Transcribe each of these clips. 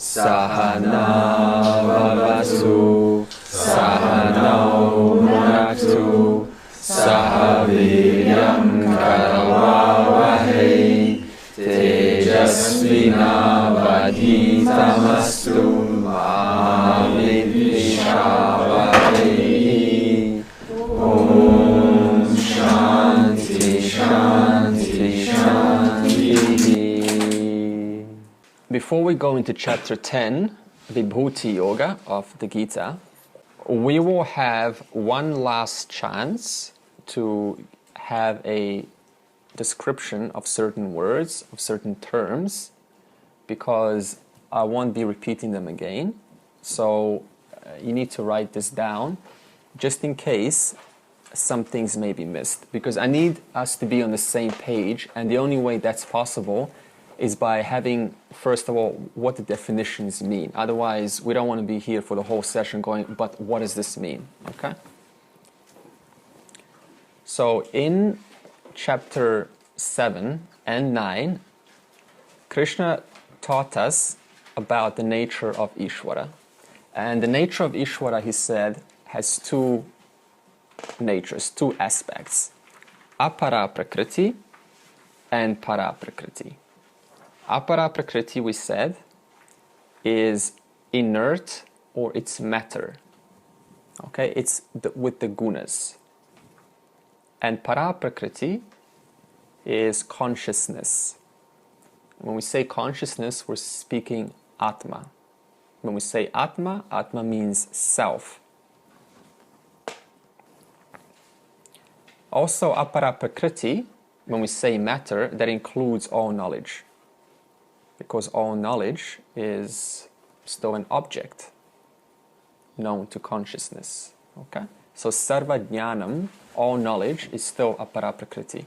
Sahana Vavasu Sahanau Bhunaktu Sahaviryam Karavavahe Tejasvinavadhitamastu Ma Vidvishavahai. Om Shanti Shanti Shanti. Before we go into chapter 10, Vibhuti Yoga of the Gita, we will have one last chance to have a description of certain words, of certain terms, because I won't be repeating them again. So you need to write this down just in case some things may be missed, because I need us to be on the same page, and the only way that's possible is by having, first of all, what the definitions mean. Otherwise, we don't want to be here for the whole session going, but what does this mean? Okay? So in chapter 7 and 9, Krishna taught us about the nature of Ishwara. And the nature of Ishwara, he said, has two natures, two aspects. Apara prakriti and para prakriti. Apara prakriti, we said, is inert, or it's matter. Okay, it's with the gunas. And para prakriti is consciousness. When we say consciousness, we're speaking atma. When we say atma, atma means self. Also, apara prakriti, when we say matter, that includes all knowledge. Because all knowledge is still an object known to consciousness. Okay? So sarva jnanam, all knowledge, is still apara prakriti.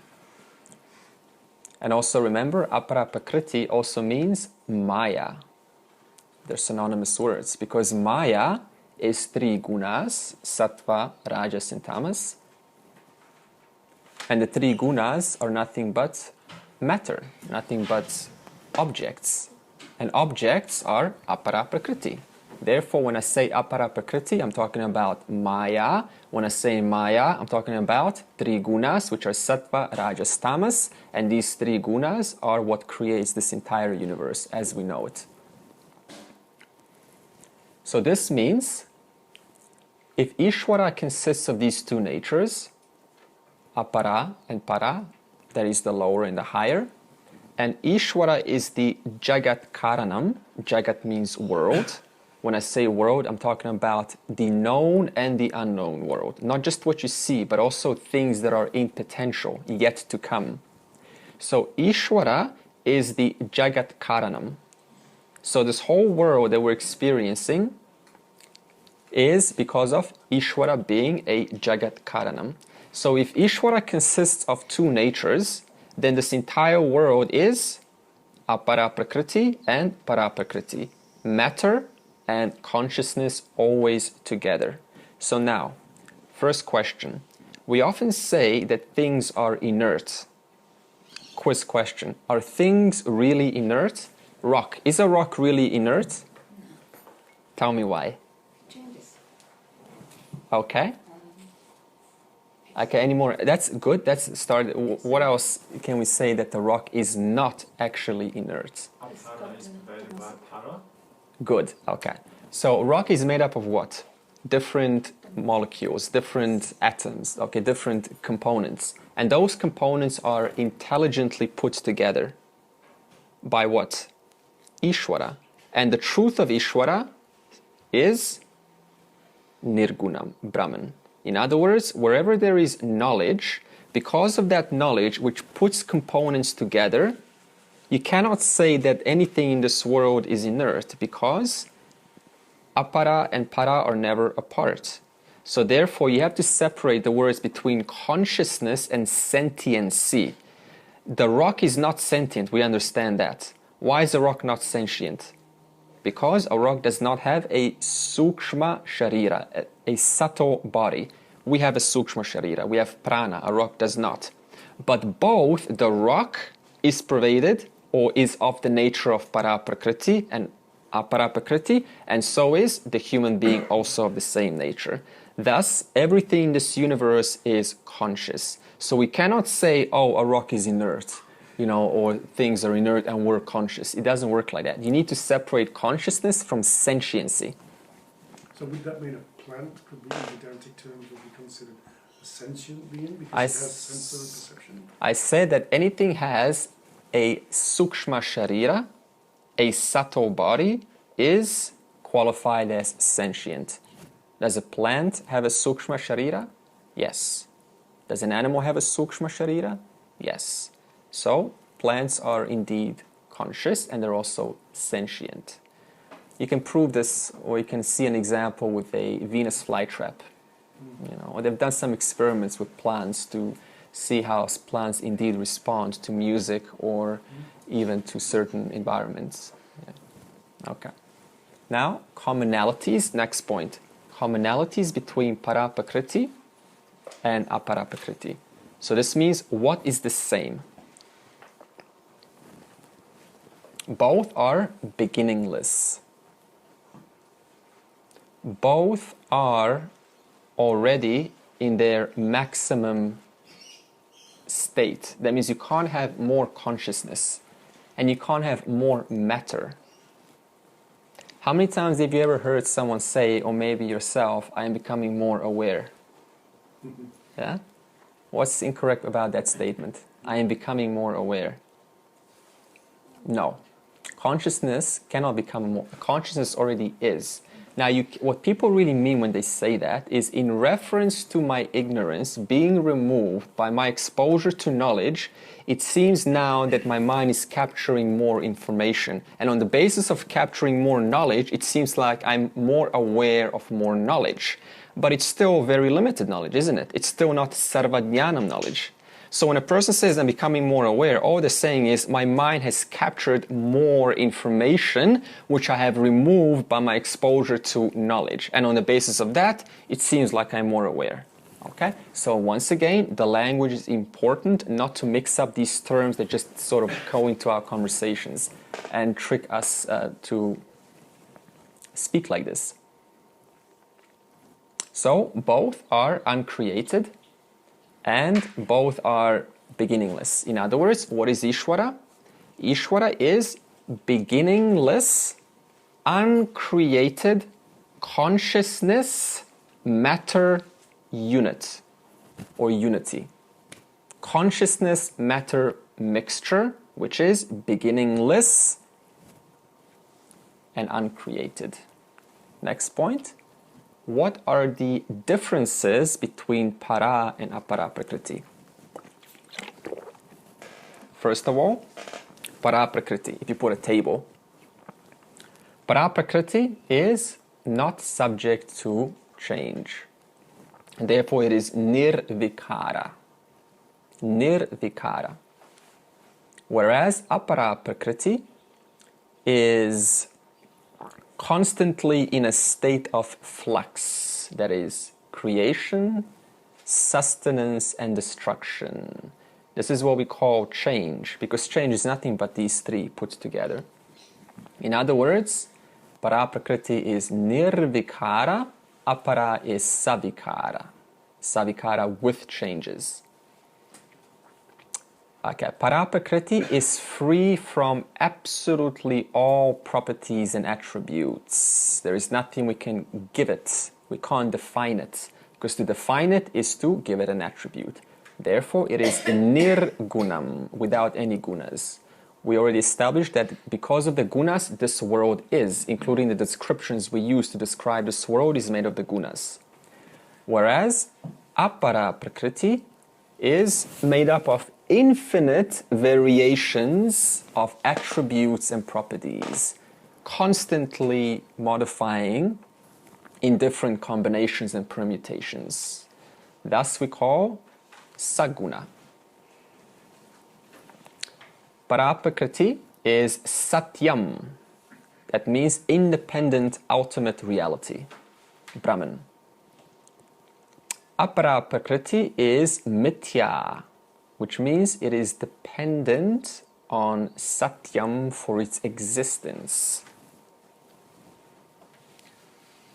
And also remember, apara prakriti also means maya. They're synonymous words, because maya is three gunas, sattva, rajas, and tamas. And the three gunas are nothing but matter, nothing but objects. And objects are apara prakriti. Therefore, when I say apara prakriti, I'm talking about maya. When I say maya, I'm talking about three gunas, which are sattva, rajas, tamas. And these three gunas are what creates this entire universe as we know it. So this means, if Ishwara consists of these two natures, apara and para, that is the lower and the higher, and Ishwara is the Jagat Karanam. Jagat means world. When I say world, I'm talking about the known and the unknown world. Not just what you see, but also things that are in potential, yet to come. So Ishwara is the Jagat Karanam. So this whole world that we're experiencing is because of Ishwara being a Jagat Karanam. So if Ishwara consists of two natures, then this entire world is apara prakriti and para prakriti. Matter and consciousness always together. So now, first question. We often say that things are inert. Quiz question. Are things really inert? Rock. Is a rock really inert? Tell me why. Changes. Okay. Okay, any more? That's good. That's started. What else can we say that the rock is not actually inert? Good. Okay. So rock is made up of what? Different molecules, different atoms, okay, different components. And those components are intelligently put together by what? Ishwara. And the truth of Ishwara is Nirgunam, Brahman. In other words, wherever there is knowledge, because of that knowledge which puts components together, you cannot say that anything in this world is inert, because apara and para are never apart. So therefore you have to separate the words between consciousness and sentiency. The rock is not sentient, we understand that. Why is the rock not sentient? Because a rock does not have a sukshma sharira, a subtle body. We have a sukshma sharira, we have prana, a rock does not. But both the rock is pervaded or is of the nature of para prakriti, and apara prakriti, and so is the human being also of the same nature. Thus, everything in this universe is conscious. So we cannot say, oh, a rock is inert, or things are inert and we're conscious. It doesn't work like that. You need to separate consciousness from sentiency. So would that mean a plant could be, in Vedantic terms, would be considered a sentient being because it has sensory perception? I said that anything has a sukshma sharira, a subtle body, is qualified as sentient. Does a plant have a sukshma sharira? Yes. Does an animal have a sukshma sharira? Yes. So plants are indeed conscious and they're also sentient. You can prove this, or you can see an example with a Venus flytrap. They've done some experiments with plants to see how plants indeed respond to music or even to certain environments. Yeah. Okay. Now, commonalities, next point. Commonalities between para prakriti and apara prakriti. So this means what is the same? Both are beginningless. Both are already in their maximum state. That means you can't have more consciousness and you can't have more matter. How many times have you ever heard someone say, or maybe yourself, I am becoming more aware? Yeah? What's incorrect about that statement? I am becoming more aware. No. Consciousness cannot become more. Consciousness already is. Now, what people really mean when they say that is in reference to my ignorance being removed by my exposure to knowledge, it seems now that my mind is capturing more information. And on the basis of capturing more knowledge, it seems like I'm more aware of more knowledge. But it's still very limited knowledge, isn't it? It's still not sarvajnanam knowledge. So when a person says I'm becoming more aware, all they're saying is my mind has captured more information which I have removed by my exposure to knowledge. And on the basis of that, it seems like I'm more aware. Okay? So once again, the language is important, not to mix up these terms that just sort of go into our conversations and trick us to speak like this. So both are uncreated and both are beginningless. In other words, what is Ishwara? Ishwara is beginningless, uncreated consciousness, matter, unit or unity. Consciousness, matter, mixture, which is beginningless and uncreated. Next point. What are the differences between para and apara prakriti? First of all, para prakriti, if you put a table, para prakriti is not subject to change. And therefore it is nirvikara. Nirvikara. Whereas apara prakriti is constantly in a state of flux, that is creation, sustenance and destruction. This is what we call change, because change is nothing but these three put together. In other words, para prakriti is nirvikara, apara is savikara. Savikara with changes. Okay, para prakriti is free from absolutely all properties and attributes. There is nothing we can give it. We can't define it. Because to define it is to give it an attribute. Therefore, it is nirgunam, without any gunas. We already established that because of the gunas, this world is, including the descriptions we use to describe this world, is made of the gunas. Whereas apara prakriti is made up of infinite variations of attributes and properties, constantly modifying in different combinations and permutations. Thus we call saguna. Para prakriti is satyam. That means independent ultimate reality, Brahman. Apara prakriti is mithya, which means it is dependent on satyam for its existence.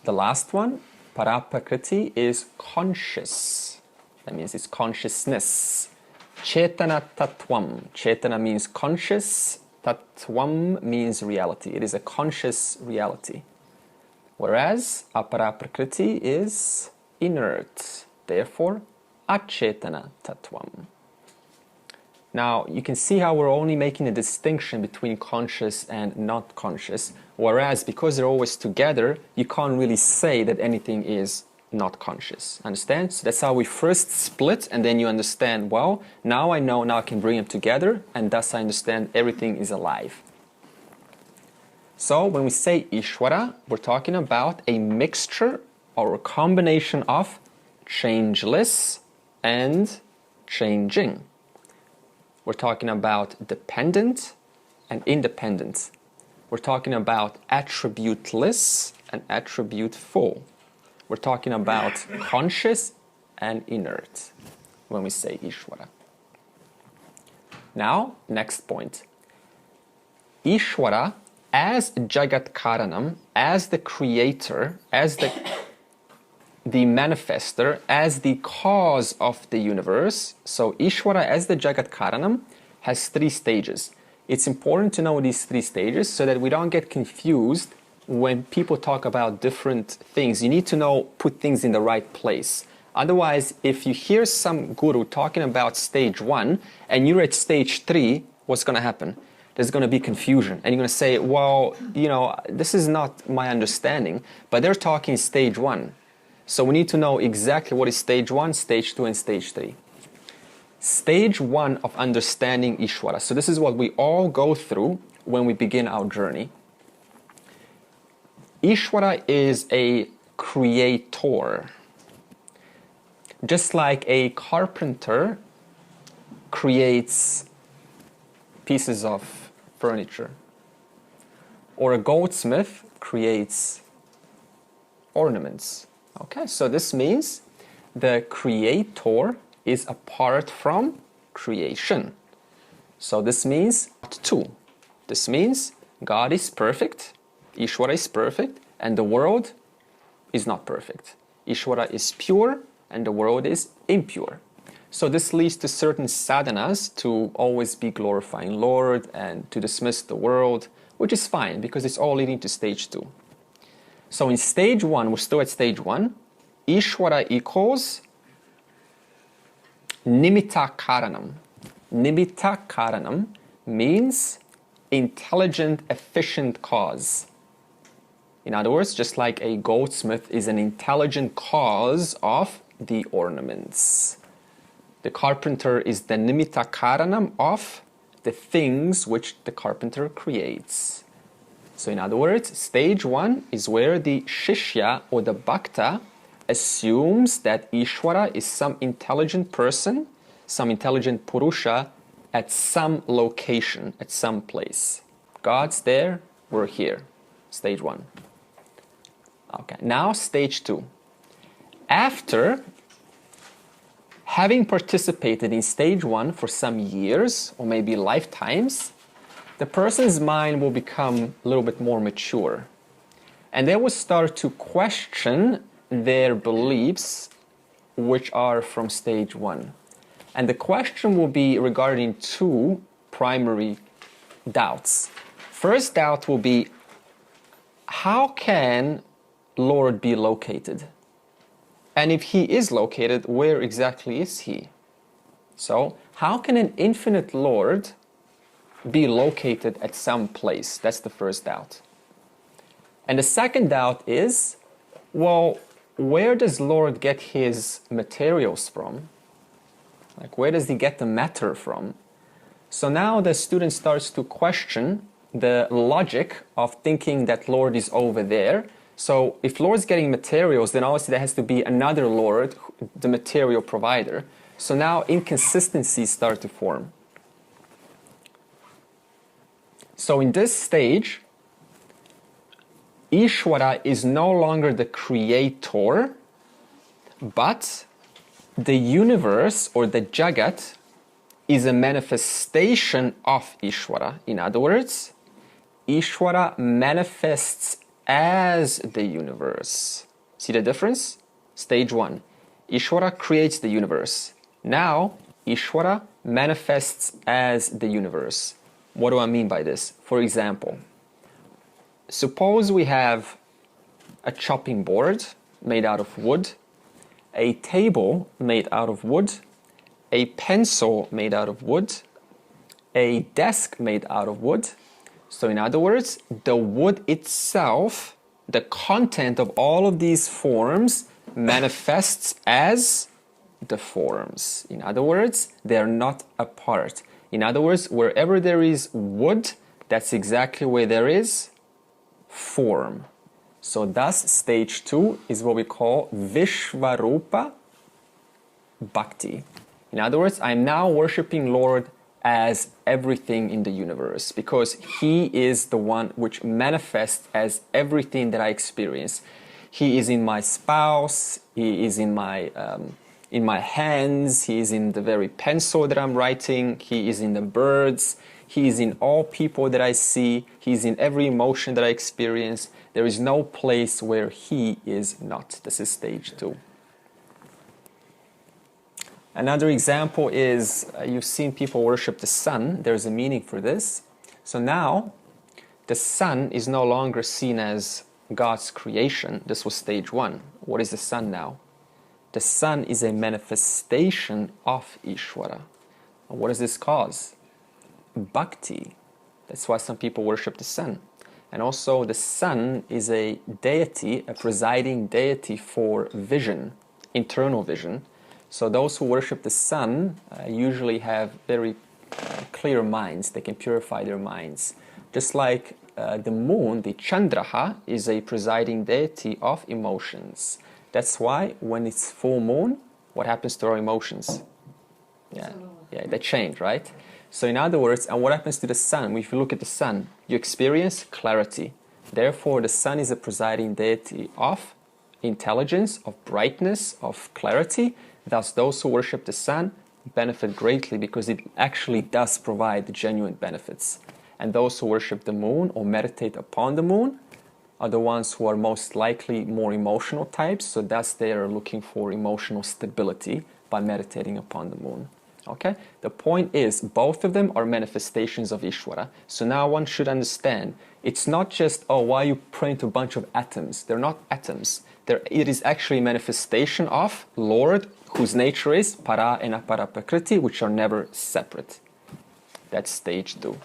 The last one, Paraprakriti, is conscious. That means it's consciousness. Chetana Tattvam. Chetana means conscious. Tattvam means reality. It is a conscious reality. Whereas Aparaprakriti is inert. Therefore, Achetana Tattvam. Now, you can see how we're only making a distinction between conscious and not conscious, whereas because they're always together, you can't really say that anything is not conscious. Understand? So that's how we first split, and then you understand, well, now I know, now I can bring them together, and thus I understand everything is alive. So when we say Ishwara, we're talking about a mixture or a combination of changeless and changing. We're talking about dependent and independent. We're talking about attributeless and attributeful. We're talking about conscious and inert when we say Ishwara. Now, next point. Ishwara as Jagat Karanam, as the creator, as the manifester, as the cause of the universe. So Ishwara as the Jagat Karanam has 3 stages. It's important to know these 3 stages so that we don't get confused when people talk about different things. You need to know, put things in the right place. Otherwise, if you hear some guru talking about stage 1 and you're at stage 3, what's going to happen? There's going to be confusion. And you're going to say, well, you know, this is not my understanding, but they're talking stage 1. So we need to know exactly what is stage 1, stage 2, and stage 3. Stage 1 of understanding Ishwara. So this is what we all go through when we begin our journey. Ishwara is a creator. Just like a carpenter creates pieces of furniture, or a goldsmith creates ornaments. Okay, so this means the creator is apart from creation. So this means 2. This means God is perfect, Ishwara is perfect, and the world is not perfect. Ishwara is pure, and the world is impure. So this leads to certain sadhanas to always be glorifying Lord and to dismiss the world, which is fine because it's all leading to stage 2. So in stage 1, we're still at stage 1, Ishwara equals Nimitta Karanam. Nimitta Karanam means intelligent, efficient cause. In other words, just like a goldsmith is an intelligent cause of the ornaments. The carpenter is the Nimitta Karanam of the things which the carpenter creates. So in other words, stage 1 is where the Shishya or the Bhakta assumes that Ishwara is some intelligent person, some intelligent Purusha at some location, at some place. God's there, we're here. Stage 1. Okay, now stage 2. After having participated in stage 1 for some years or maybe lifetimes, the person's mind will become a little bit more mature. And they will start to question their beliefs, which are from stage 1. And the question will be regarding 2 primary doubts. First doubt will be, how can Lord be located? And if he is located, where exactly is he? So, how can an infinite Lord be located at some place? That's the first doubt. And the second doubt is, well, where does Lord get his materials from? Like, where does he get the matter from? So now the student starts to question the logic of thinking that Lord is over there. So if Lord's getting materials, then obviously there has to be another Lord, the material provider. So now inconsistencies start to form. So in this stage, Ishwara is no longer the creator, but the universe or the Jagat is a manifestation of Ishwara. In other words, Ishwara manifests as the universe. See the difference? Stage 1. Ishwara creates the universe. Now, Ishwara manifests as the universe. What do I mean by this? For example, suppose we have a chopping board made out of wood, a table made out of wood, a pencil made out of wood, a desk made out of wood. So in other words, the wood itself, the content of all of these forms manifests as the forms. In other words, they are not apart. In other words, wherever there is wood, that's exactly where there is form. So thus, stage 2 is what we call Vishvarupa Bhakti. In other words, I'm now worshipping Lord as everything in the universe, because He is the one which manifests as everything that I experience. He is in my spouse, He is in my hands, He is in the very pencil that I'm writing, He is in the birds, He is in all people that I see, He is in every emotion that I experience. There is no place where He is not. This is stage 2. Another example is, you've seen people worship the sun. There's a meaning for this. So now, the sun is no longer seen as God's creation. This was stage 1. What is the sun now? The sun is a manifestation of Ishwara. And what does this cause? Bhakti. That's why some people worship the sun. And also the sun is a deity, a presiding deity for vision, internal vision. So those who worship the sun usually have very clear minds. They can purify their minds. Just like the moon, the Chandraha, is a presiding deity of emotions. That's why when it's full moon, what happens to our emotions? Yeah, they change, right? So in other words, and what happens to the sun? If you look at the sun, you experience clarity. Therefore, the sun is a presiding deity of intelligence, of brightness, of clarity. Thus, those who worship the sun benefit greatly because it actually does provide genuine benefits. And those who worship the moon or meditate upon the moon are the ones who are most likely more emotional types, so thus they are looking for emotional stability by meditating upon the moon. Okay? The point is, both of them are manifestations of Ishwara. So now one should understand, it's not just, oh, why are you praying to a bunch of atoms? They're not atoms. It is actually a manifestation of Lord, whose nature is para and apara prakriti, which are never separate. That's stage 2.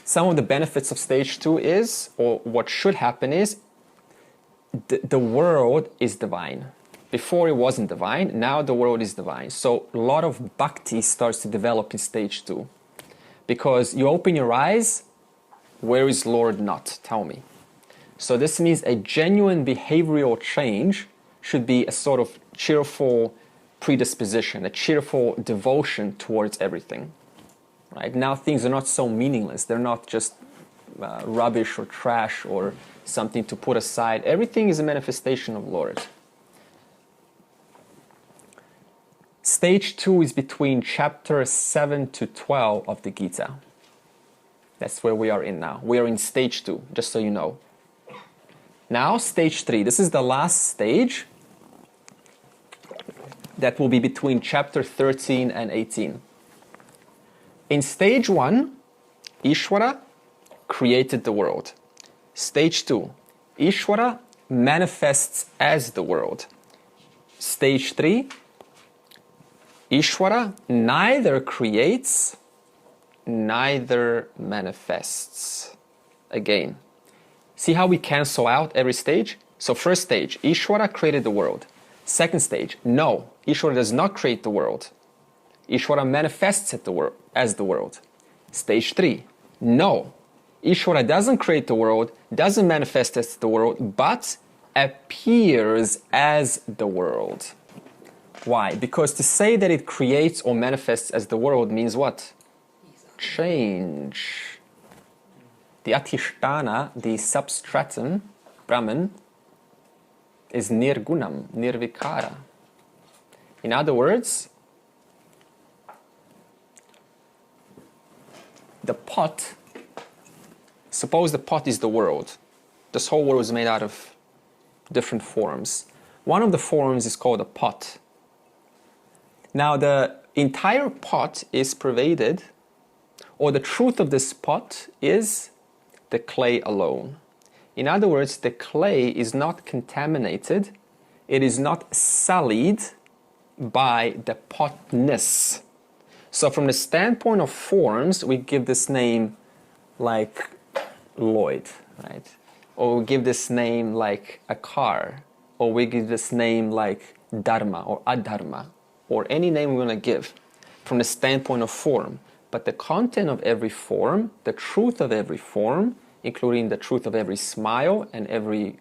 Some of the benefits of stage 2 is, or what should happen is, the world is divine. Before it wasn't divine, now the world is divine. So a lot of bhakti starts to develop in stage 2. Because you open your eyes, where is Lord not? Tell me. So this means a genuine behavioral change should be a sort of cheerful predisposition, a cheerful devotion towards everything. Right? Now things are not so meaningless. They're not just rubbish or trash or something to put aside. Everything is a manifestation of Lord. Stage 2 is between chapter 7 to 12 of the Gita. That's where we are in now. We are in stage 2, just so you know. Now, stage 3. This is the last stage that will be between chapter 13 and 18. In stage 1, Ishwara created the world. Stage 2, Ishwara manifests as the world. Stage 3, Ishwara neither creates, neither manifests. Again, see how we cancel out every stage? So first stage, Ishwara created the world. Second stage, no, Ishwara does not create the world. Ishwara manifests as the world. Stage 3, no, Ishwara doesn't create the world, doesn't manifest as the world, but appears as the world. Why? Because to say that it creates or manifests as the world means what? Change. The Adhisthana, the substratum, Brahman, is nirgunam, nirvikara. In other words, the pot, suppose the pot is the world, This whole world is made out of different forms. One of the forms is called a pot. Now the entire pot is pervaded, or the truth of this pot is the clay alone. In other words, the clay is not contaminated, it is not sullied by the potness. So from the standpoint of forms, we give this name like Lloyd, right? Or we give this name like a car, or we give this name like Dharma or Adharma, or any name we want to give from the standpoint of form. But the content of every form, the truth of every form, including the truth of every smile and every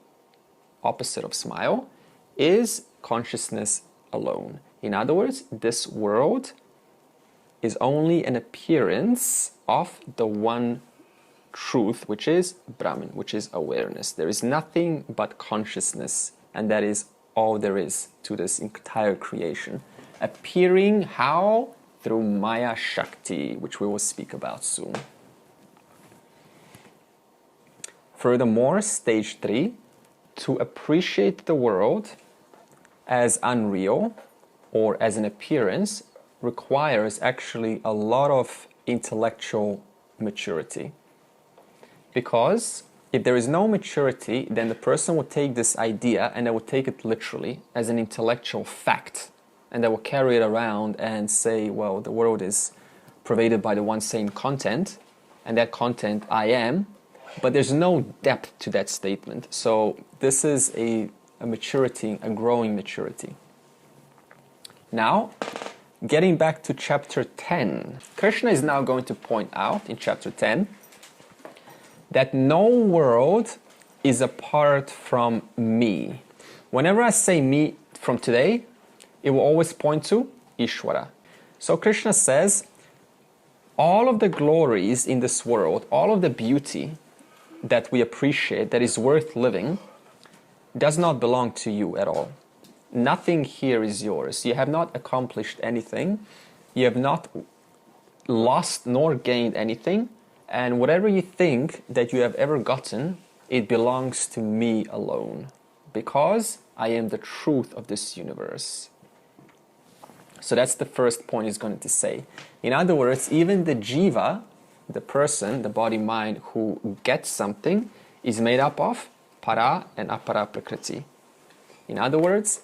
opposite of smile, is consciousness alone. In other words, this world is only an appearance of the one truth, which is Brahman, which is awareness. There is nothing but consciousness, and that is all there is to this entire creation. Appearing how? Through Maya Shakti, which we will speak about soon. Furthermore, stage 3, to appreciate the world as unreal or as an appearance requires actually a lot of intellectual maturity. Because if there is no maturity, then the person will take this idea and they will take it literally as an intellectual fact. And they will carry it around and say, well, the world is pervaded by the one same content, and that content I am, but there's no depth to that statement. So this is a maturity, a growing maturity. Now, getting back to chapter 10, Krishna is now going to point out in chapter 10 that no world is apart from me. Whenever I say me from today, it will always point to Ishwara. So Krishna says, all of the glories in this world, all of the beauty that we appreciate, that is worth living, does not belong to you at all. Nothing here is yours. You have not accomplished anything. You have not lost nor gained anything. And whatever you think that you have ever gotten, it belongs to me alone. Because I am the truth of this universe. So that's the first point he's going to say. In other words, even the jiva, the person, the body-mind who gets something, is made up of para and apara prakriti. In other words,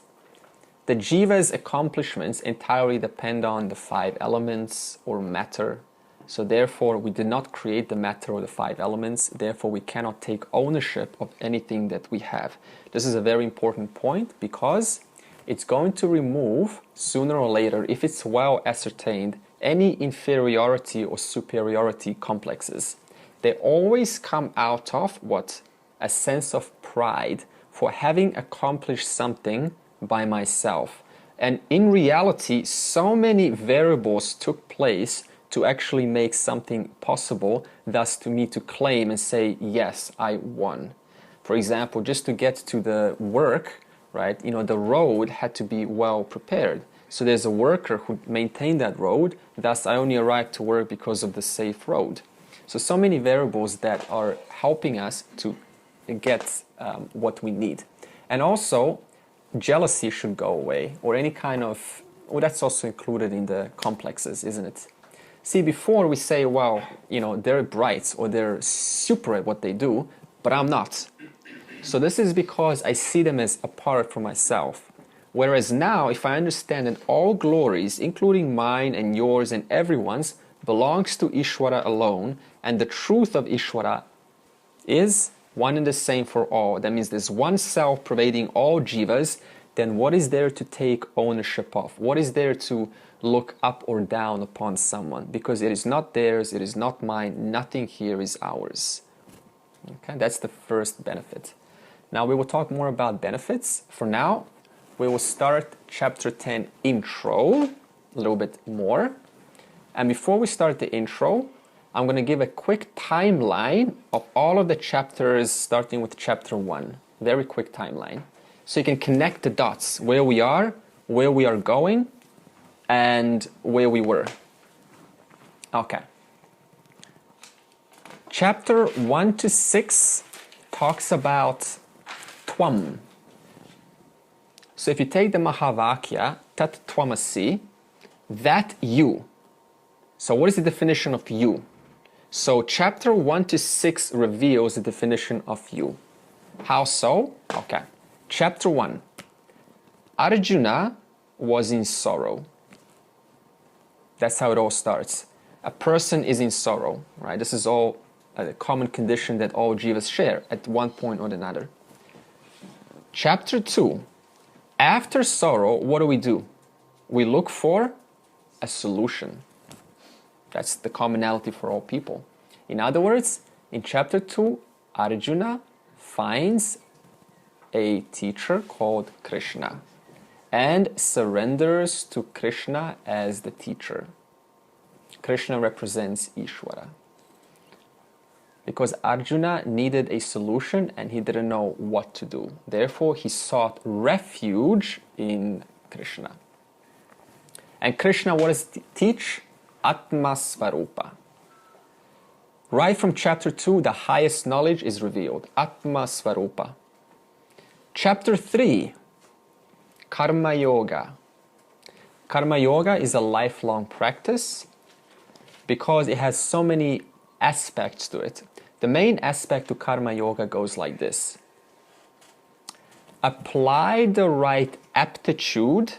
the jiva's accomplishments entirely depend on the 5 elements or matter. So therefore, we did not create the matter or the 5 elements. Therefore, we cannot take ownership of anything that we have. This is a very important point because it's going to remove, sooner or later, if it's well ascertained, any inferiority or superiority complexes. They always come out of what? A sense of pride for having accomplished something by myself. And in reality, so many variables took place to actually make something possible, thus to me to claim and say, yes, I won. For example, just to get to the work, right? The road had to be well prepared. So there's a worker who maintained that road, thus I only arrived to work because of the safe road. So many variables that are helping us to get what we need. And also, jealousy should go away, or any kind of, well, that's also included in the complexes, isn't it? See, before we say, well, they're bright or they're super at what they do, but I'm not. So this is because I see them as apart from myself. Whereas now, if I understand that all glories, including mine and yours and everyone's, belongs to Ishwara alone, and the truth of Ishwara is one and the same for all. That means there's one self pervading all jivas, then what is there to take ownership of? What is there to look up or down upon someone? Because it is not theirs, it is not mine, nothing here is ours. Okay, that's the first benefit. Now we will talk more about benefits. For now, we will start chapter 10 intro, a little bit more. And before we start the intro, I'm going to give a quick timeline of all of the chapters starting with chapter 1. Very quick timeline. So you can connect the dots, where we are going, and where we were. Okay. Chapter 1 to 6 talks about Tvam. So if you take the Mahavakya, Tat Tvamasi, that you. So what is the definition of you? So chapter 1 to 6 reveals the definition of you. How so? Okay. Chapter 1. Arjuna was in sorrow. That's how it all starts. A person is in sorrow, right? This is all a common condition that all jivas share at one point or another. Chapter 2. After sorrow, what do? We look for a solution. That's the commonality for all people. In other words, in chapter 2, Arjuna finds a teacher called Krishna and surrenders to Krishna as the teacher. Krishna represents Ishwara. Because Arjuna needed a solution and he didn't know what to do. Therefore, he sought refuge in Krishna. And Krishna, what does he teach? Atma Svarupa. Right from chapter 2, the highest knowledge is revealed. Atma Svarupa. Chapter 3, Karma Yoga. Karma Yoga is a lifelong practice because it has so many aspects to it. The main aspect to Karma Yoga goes like this. Apply the right aptitude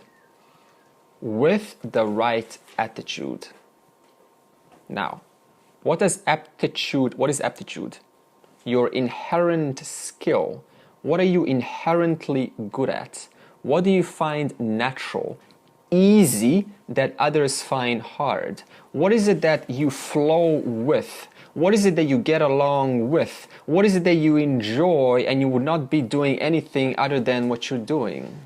with the right attitude. Now, what is aptitude? Your inherent skill. What are you inherently good at? What do you find natural, easy, that others find hard? What is it that you flow with? What is it that you get along with? What is it that you enjoy and you would not be doing anything other than what you're doing?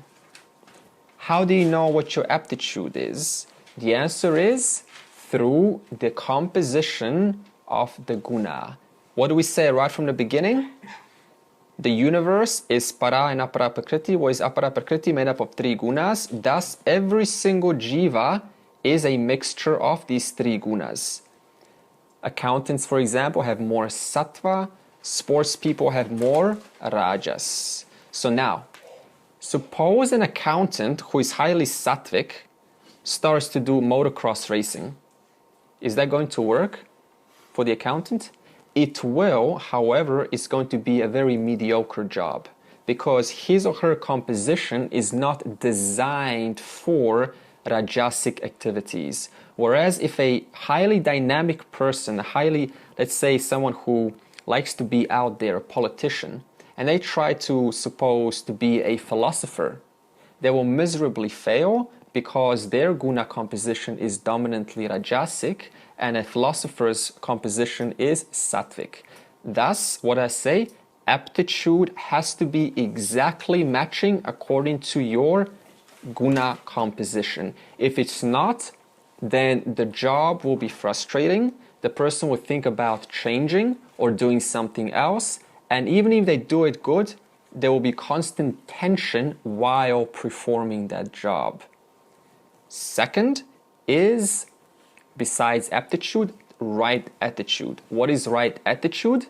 How do you know what your aptitude is? The answer is through the composition of the guna. What do we say right from the beginning? The universe is para and apara prakriti. What is apara prakriti? Made up of 3 gunas. Thus, every single jiva is a mixture of these 3 gunas. Accountants, for example, have more sattva. Sports people have more rajas. So now, suppose an accountant who is highly sattvic starts to do motocross racing. Is that going to work for the accountant? It will, however, it's going to be a very mediocre job because his or her composition is not designed for rajasic activities. Whereas if a highly dynamic person, let's say someone who likes to be out there, a politician, and they try to suppose to be a philosopher, they will miserably fail because their guna composition is dominantly rajasic and a philosopher's composition is sattvic. Thus, what I say, aptitude has to be exactly matching according to your guna composition. If it's not, then the job will be frustrating. The person will think about changing or doing something else. And even if they do it good, there will be constant tension while performing that job. Second is, besides aptitude, right attitude. What is right attitude?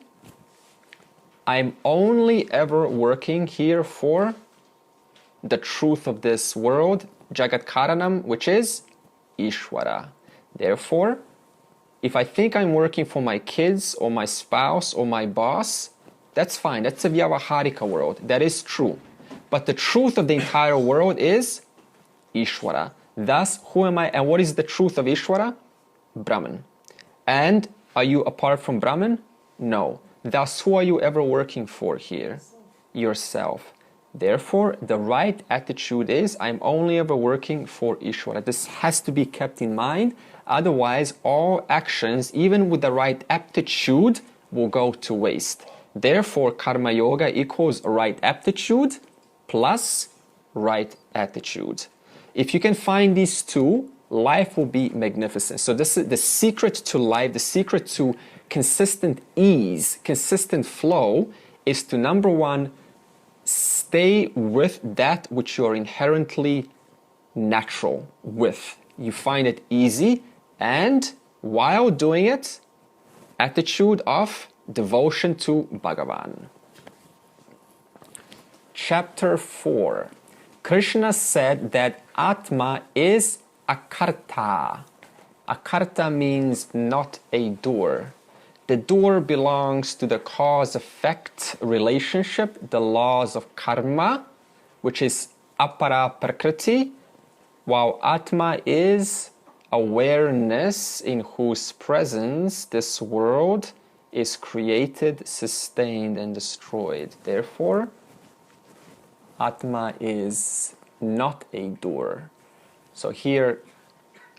I'm only ever working here for the truth of this world, Jagat Karanam, which is Ishwara. Therefore, if I think I'm working for my kids or my spouse or my boss, that's fine. That's a Vyavaharika world. That is true. But the truth of the entire world is Ishwara. Thus, who am I and what is the truth of Ishwara? Brahman. And are you apart from Brahman? No. Thus, who are you ever working for here? Yourself. Therefore, the right attitude is, I'm only ever working for Ishwara. This has to be kept in mind. Otherwise, all actions, even with the right aptitude, will go to waste. Therefore, Karma Yoga equals right aptitude plus right attitude. If you can find these two, life will be magnificent. So this is the secret to life, the secret to consistent ease, consistent flow is to, number one, stay with that which you're inherently natural with. You find it easy, and while doing it, attitude of devotion to Bhagavan. chapter 4, Krishna said that Atma is akarta. Akarta means not a doer. The doer belongs to the cause-effect relationship, the laws of karma, which is apara prakriti, while Atma is awareness in whose presence this world is created, sustained, and destroyed. Therefore, Atma is not a doer. So here,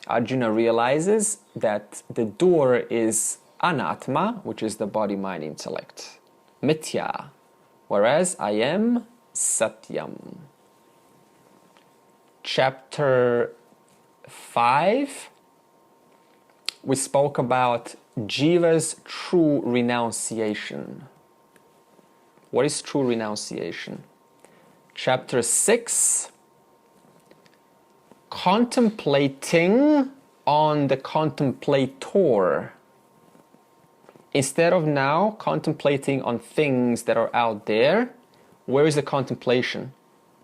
Arjuna realizes that the doer is anatma, which is the body, mind, intellect, mithya, whereas I am satyam. Chapter 5, we spoke about Jiva's true renunciation. What is true renunciation? Chapter 6, contemplating on the contemplator. Instead of now contemplating on things that are out there, where is the contemplation?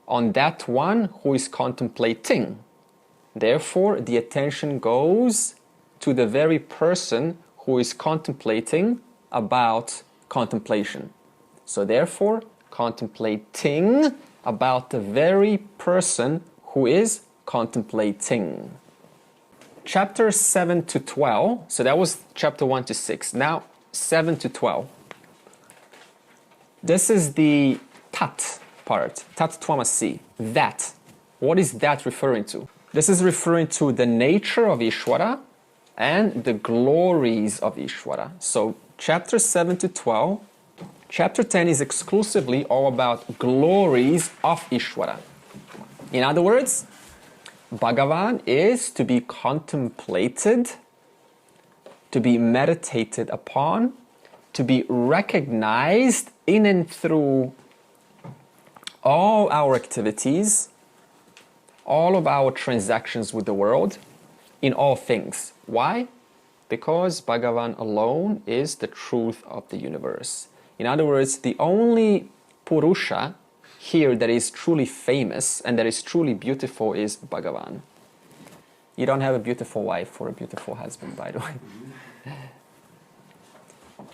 On that one who is contemplating. Therefore, the attention goes to the very person who is contemplating about contemplation. So therefore, contemplating about the very person who is contemplating. Chapter 7 to 12, so that was chapter 1 to 6. Now 7 to 12. This is the tat part, tat tvamasi, that. What is that referring to? This is referring to the nature of Ishwara and the glories of Ishwara. So chapter 7 to 12, chapter 10 is exclusively all about glories of Ishwara. In other words, Bhagavan is to be contemplated, to be meditated upon, to be recognized in and through all our activities, all of our transactions with the world, in all things. Why? Because Bhagavan alone is the truth of the universe. In other words, the only Purusha here that is truly famous and that is truly beautiful is Bhagavan. You don't have a beautiful wife or a beautiful husband, by the way.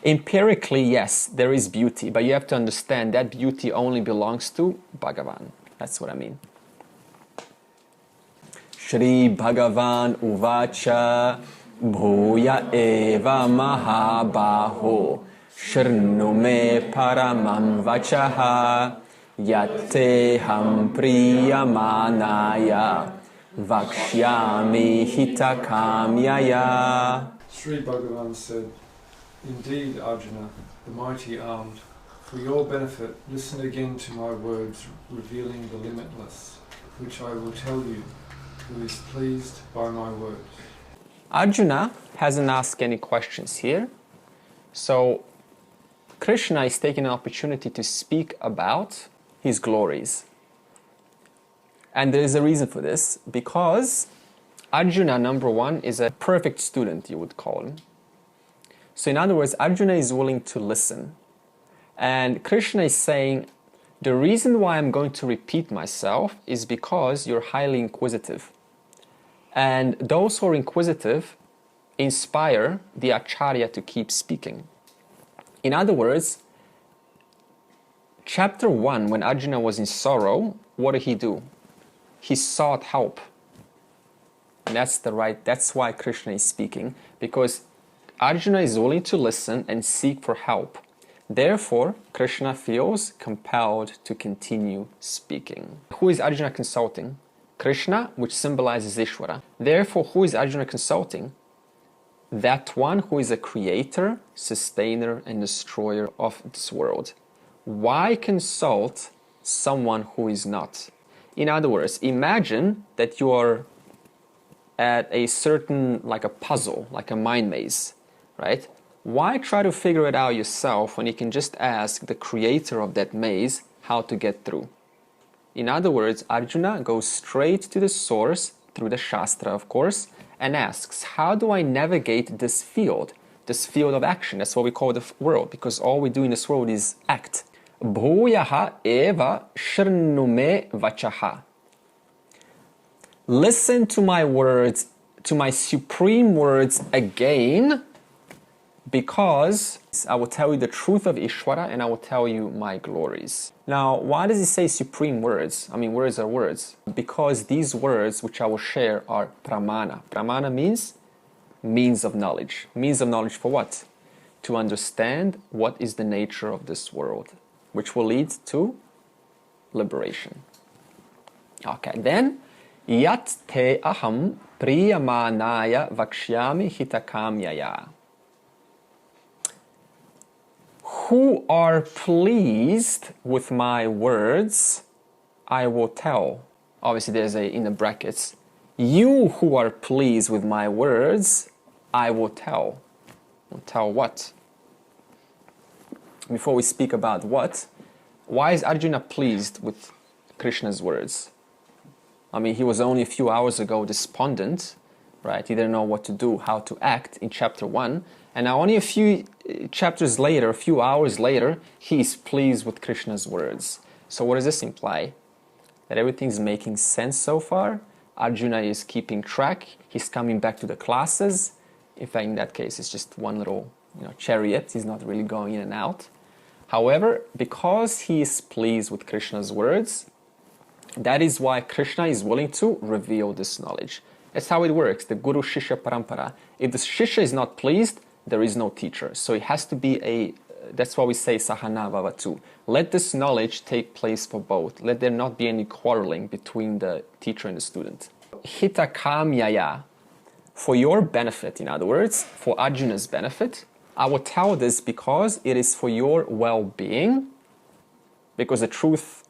Empirically, yes, there is beauty, but you have to understand that beauty only belongs to Bhagavan. That's what I mean. Shri Bhagavan Uvacha Bhuya Eva Mahabaho Shrnu Me Paramam Vachaha Yate Ham Priyamanaya Vakshyami Hitakamyaya. Sri Bhagavan said, "Indeed, Arjuna, the mighty armed, for your benefit, listen again to my words revealing the limitless, which I will tell you, who is pleased by my words." Arjuna hasn't asked any questions here, so Krishna is taking an opportunity to speak about his glories. And there is a reason for this, because Arjuna, number one, is a perfect student, you would call him. So in other words, Arjuna is willing to listen. And Krishna is saying, the reason why I'm going to repeat myself is because you're highly inquisitive. And those who are inquisitive inspire the Acharya to keep speaking. In other words, chapter 1, when Arjuna was in sorrow, what did he do? He sought help. And that's why Krishna is speaking, because Arjuna is willing to listen and seek for help. Therefore, Krishna feels compelled to continue speaking. Who is Arjuna consulting? Krishna, which symbolizes Ishwara. Therefore, who is Arjuna consulting? That one who is a creator, sustainer, and destroyer of this world. Why consult someone who is not? In other words, imagine that you are at a certain, like a puzzle, like a mind maze, right? Why try to figure it out yourself when you can just ask the creator of that maze how to get through? In other words, Arjuna goes straight to the source, through the Shastra, of course, and asks, how do I navigate this field of action? That's what we call the world, because all we do in this world is act. bhuyaha eva shrnume vachaha. Listen to my words, to my supreme words again, because I will tell you the truth of Ishwara and I will tell you my glories. Now, why does he say supreme words? I mean, words are words. Because these words, which I will share, are pramana. Pramana means means of knowledge. Means of knowledge for what? To understand what is the nature of this world, which will lead to liberation. Okay, then, yat te aham priyamanaya vakshyami hitakamyaya. Who are pleased with my words, I will tell. Obviously there's a in the brackets. You who are pleased with my words, I will tell. Tell what? Before we speak about what, why is Arjuna pleased with Krishna's words? I mean, he was only a few hours ago despondent, right? He didn't know what to do, how to act in chapter 1. And now only a few chapters later, a few hours later, he is pleased with Krishna's words. So what does this imply? That everything's making sense so far. Arjuna is keeping track. He's coming back to the classes. In fact, in that case, it's just one little chariot. He's not really going in and out. However, because he is pleased with Krishna's words, that is why Krishna is willing to reveal this knowledge. That's how it works, the Guru Shishya Parampara. If the Shishya is not pleased, there is no teacher. So it has to be that's why we say Sahana Vavatu. Let this knowledge take place for both. Let there not be any quarreling between the teacher and the student. Hitakamyaya, for your benefit, in other words, for Arjuna's benefit, I will tell this because it is for your well-being, because the truth,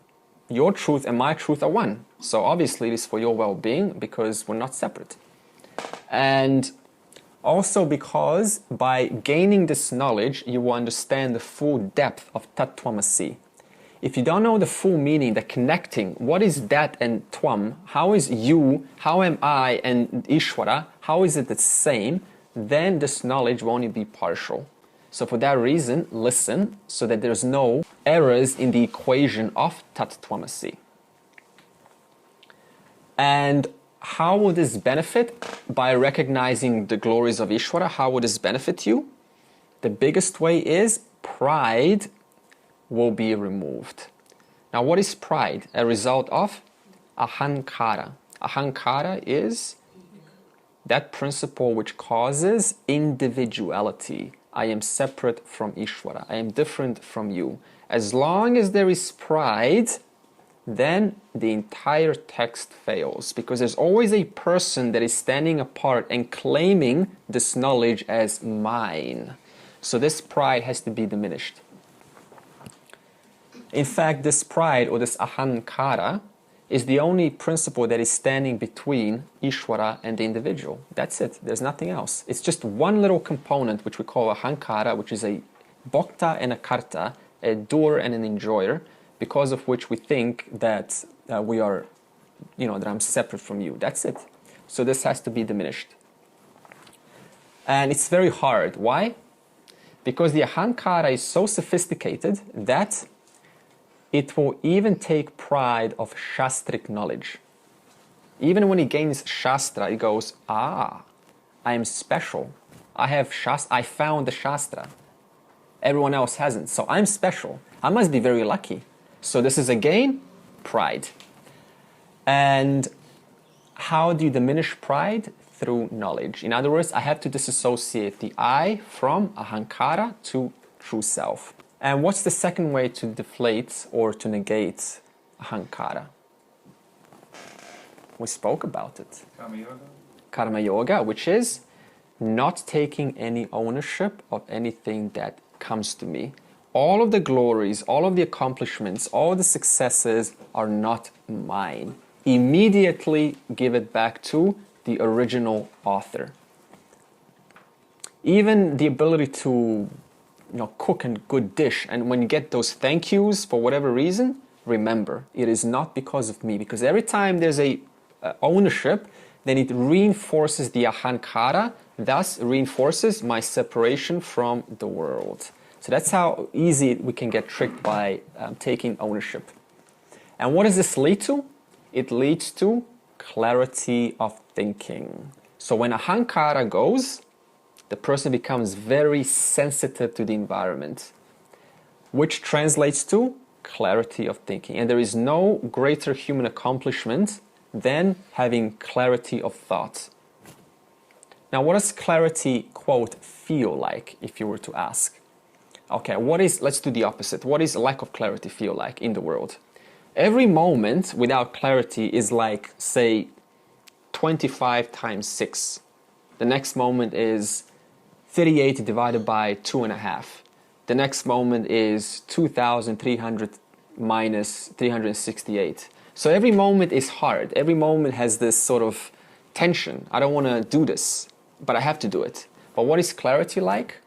your truth and my truth are one. So obviously it is for your well-being because we're not separate. And also because by gaining this knowledge, you will understand the full depth of Tattvamasi. If you don't know the full meaning, the connecting, what is that and Tvam, how is you, how am I and Ishwara, how is it the same, then this knowledge will only be partial. So for that reason, listen, so that there's no errors in the equation of Tattvamasi. And how will this benefit? By recognizing the glories of Ishwara, how will this benefit you? The biggest way is pride will be removed. Now what is pride? A result of ahankara. Ahankara is that principle which causes individuality. I am separate from Ishwara. I am different from you. As long as there is pride, then the entire text fails, because there's always a person that is standing apart and claiming this knowledge as mine. So this pride has to be diminished. In fact, this pride or this ahankara is the only principle that is standing between Ishwara and the individual. That's it. There's nothing else. It's just one little component which we call ahankara, which is a bhokta and a karta, a doer and an enjoyer, because of which we think that we are, that I'm separate from you. That's it. So this has to be diminished. And it's very hard. Why? Because the ahankara is so sophisticated that it will even take pride of shastric knowledge. Even when he gains shastra, he goes, I am special. I found the shastra. Everyone else hasn't. So I'm special. I must be very lucky. So this is again pride. And how do you diminish pride? Through knowledge. In other words, I have to disassociate the I from ahankara to true self. And what's the second way to deflate or to negate ahankara? We spoke about it. Karma Yoga. Karma Yoga, which is not taking any ownership of anything that comes to me. All of the glories, all of the accomplishments, all the successes are not mine. Immediately give it back to the original author. Even the ability to cook a good dish, and when you get those thank yous for whatever reason, remember, it is not because of me. Because every time there's a ownership, then it reinforces the ahankara, thus reinforces my separation from the world. So that's how easy we can get tricked by taking ownership. And what does this lead to? It leads to clarity of thinking. So when ahankara goes, the person becomes very sensitive to the environment, which translates to clarity of thinking. And there is no greater human accomplishment than having clarity of thought. Now, what does clarity, quote, feel like, if you were to ask? Okay, let's do the opposite. What is lack of clarity feel like in the world? Every moment without clarity is like, say, 25 times 6. The next moment is 38 divided by 2.5. The next moment is 2,300 minus 368. So every moment is hard. Every moment has this sort of tension. I don't want to do this, but I have to do it. But what is clarity like?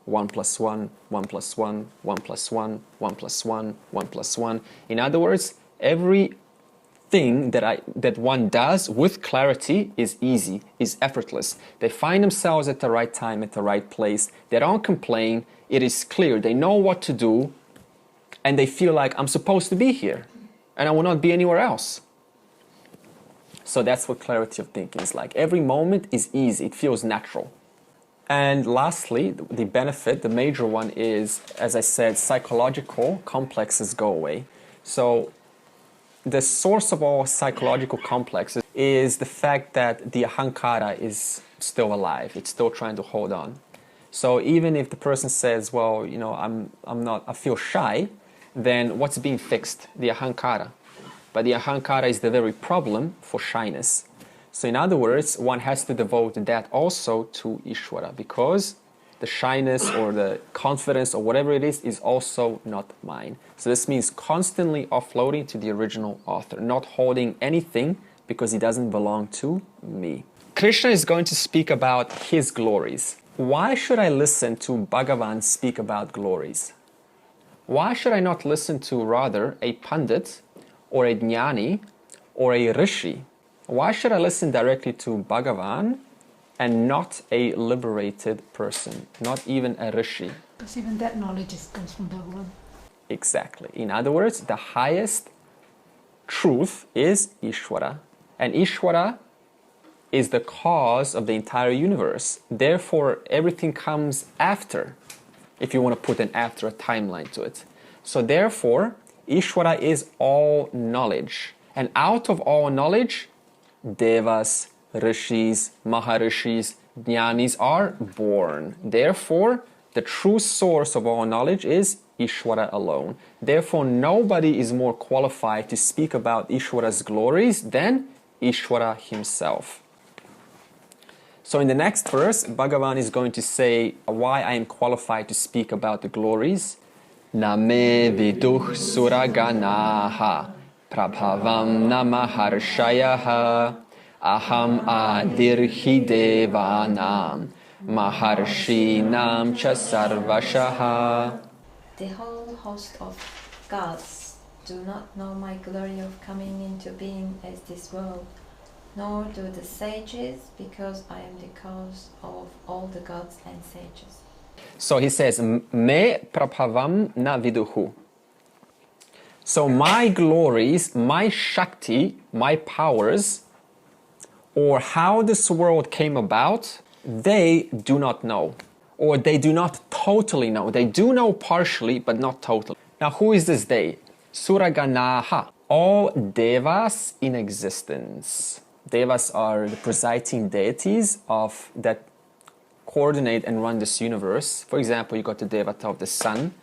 1 plus 1, 1 plus 1, 1 plus 1, 1 plus 1, 1 plus 1. In other words, everything that one does with clarity is easy, is effortless. They find themselves at the right time, at the right place. They don't complain. It is clear. They know what to do. And they feel like, I'm supposed to be here. And I will not be anywhere else. So that's what clarity of thinking is like. Every moment is easy. It feels natural. And lastly, the benefit, the major one is, as I said, psychological complexes go away. So the source of all psychological complexes is the fact that the ahankara is still alive. It's still trying to hold on. So even if the person says, well, you know, I feel shy, then what's being fixed? The ahankara. But the ahankara is the very problem for shyness. So in other words, one has to devote that also to Ishwara, because the shyness or the confidence or whatever it is also not mine. So this means constantly offloading to the original author, not holding anything because it doesn't belong to me. Krishna is going to speak about his glories. Why should I listen to Bhagavan speak about glories? Why should I not listen to rather a pandit or a jnani or a rishi? Why should I listen directly to Bhagavan and not a liberated person, not even a rishi? Because even that knowledge comes from Bhagavan. Exactly. In other words, the highest truth is Ishwara. And Ishwara is the cause of the entire universe. Therefore, everything comes after, if you want to put an after a timeline to it. So therefore, Ishwara is all knowledge. And out of all knowledge, Devas, Rishis, Maharishis, Jnanis are born. Therefore, the true source of all knowledge is Ishwara alone. Therefore, nobody is more qualified to speak about Ishwara's glories than Ishwara himself. So in the next verse, Bhagavan is going to say why I am qualified to speak about the glories. Name viduh suraganaha prabhavam namaharshayaha aham adirhi devanam maharshinam cha sarvashaha. The whole host of gods do not know my glory of coming into being as this world, nor do the sages, because I am the cause of all the gods and sages. So he says, Me prabhavam na viduhu. So my glories, my Shakti, my powers, or how this world came about, they do not know. Or they do not totally know. They do know partially, but not totally. Now who is this they? Suraganaha. All devas in existence. Devas are the presiding deities that coordinate and run this universe. For example, you got the devata of the sun.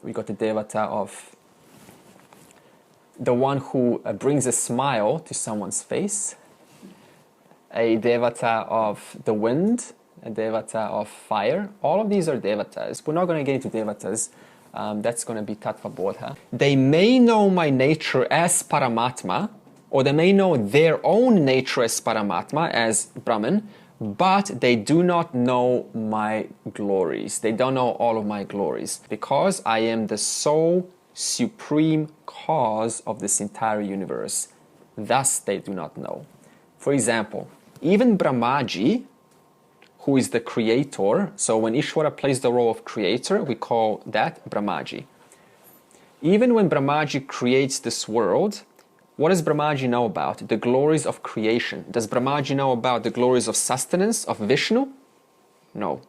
We got the devata of the one who brings a smile to someone's face. A devata of the wind. A devata of fire. All of these are devatas. We're not going to get into devatas. That's going to be tattva bodha. They may know my nature as Paramatma, or they may know their own nature as Paramatma, as Brahman, but they do not know my glories. They don't know all of my glories, because I am the sole supreme cause of this entire universe. Thus they do not know. For example, even Brahmaji, who is the creator. So when Ishwara plays the role of creator, we call that Brahmaji. Even when Brahmaji creates this world, what does Brahmaji know about? The glories of creation. Does Brahmaji know about the glories of sustenance, of Vishnu? No.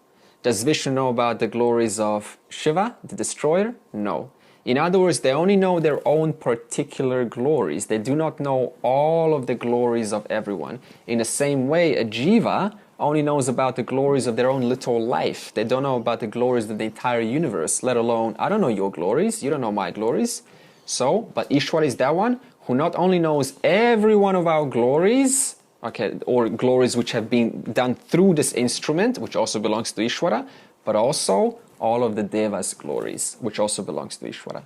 Does Vishnu know about the glories of Shiva, the destroyer? No. In other words, they only know their own particular glories. They do not know all of the glories of everyone. In the same way, a jiva only knows about the glories of their own little life. They don't know about the glories of the entire universe, let alone, I don't know your glories, you don't know my glories. So, but Ishwara is that one who not only knows every one of our glories, okay, or glories which have been done through this instrument, which also belongs to Ishwara, but also all of the Devas' glories, which also belongs to Ishwara.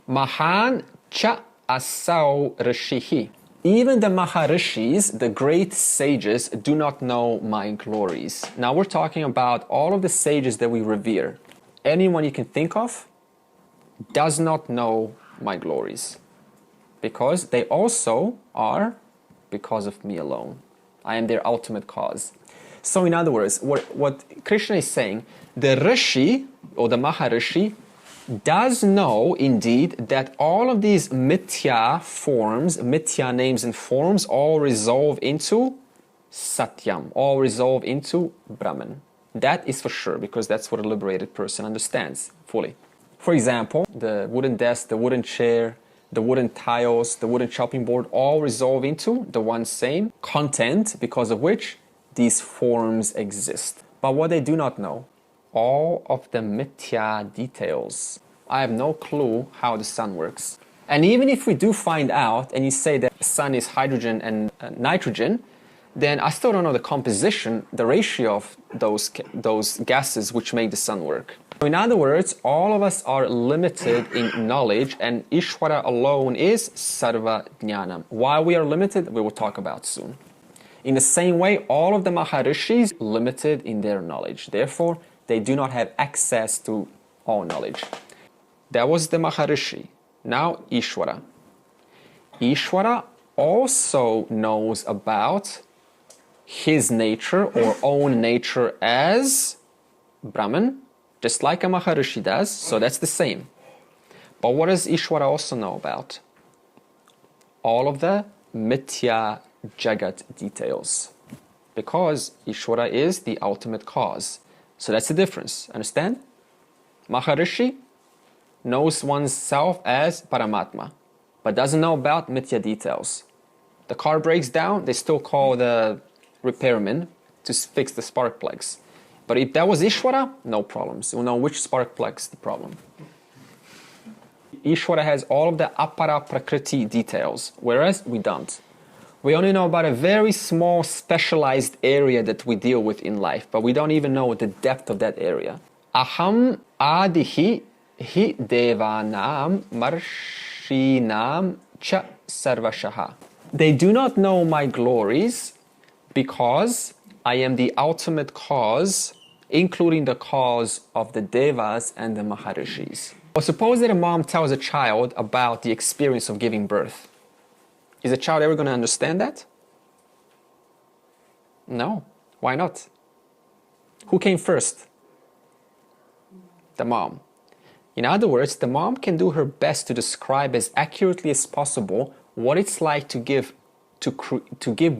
Mahan cha asau rishihi. Even the Maharishis, the great sages, do not know my glories. Now we're talking about all of the sages that we revere. Anyone you can think of does not know my glories, because they also are because of me alone. I am their ultimate cause. So in other words, what Krishna is saying, the Rishi or the Maharishi does know indeed that all of these mithya forms, mithya names and forms all resolve into Satyam, all resolve into Brahman. That is for sure, because that's what a liberated person understands fully. For example, the wooden desk, the wooden chair, the wooden tiles, the wooden chopping board all resolve into the one same content, because of which these forms exist. But what they do not know, all of the mithya details. I have no clue how the sun works. And even if we do find out, and you say that the sun is hydrogen and nitrogen, then I still don't know the composition, the ratio of those gases which make the sun work. In other words, all of us are limited in knowledge, and Ishwara alone is Sarva Jnanam. Why we are limited, we will talk about soon. In the same way, all of the Maharishis are limited in their knowledge. Therefore, they do not have access to all knowledge. That was the Maharishi. Now Ishwara. Ishwara also knows about his nature or own nature as Brahman, just like a Maharishi does, so that's the same. But what does Ishwara also know about? All of the Mithya Jagat details. Because Ishwara is the ultimate cause. So that's the difference, understand? Maharishi knows oneself as Paramatma, but doesn't know about Mithya details. The car breaks down, they still call the repairman to fix the spark plugs. But if that was Ishwara, no problems. We'll know which spark plug is the problem. Ishwara has all of the apara prakriti details, whereas we don't. We only know about a very small specialized area that we deal with in life, but we don't even know the depth of that area. Aham adihi hi devanam marshinam cha sarvashaha. They do not know my glories because I am the ultimate cause, including the cause of the Devas and the Maharishis. Well, suppose that a mom tells a child about the experience of giving birth. Is a child ever going to understand that? No. Why not? Who came first? The mom. In other words, the mom can do her best to describe as accurately as possible what it's like to give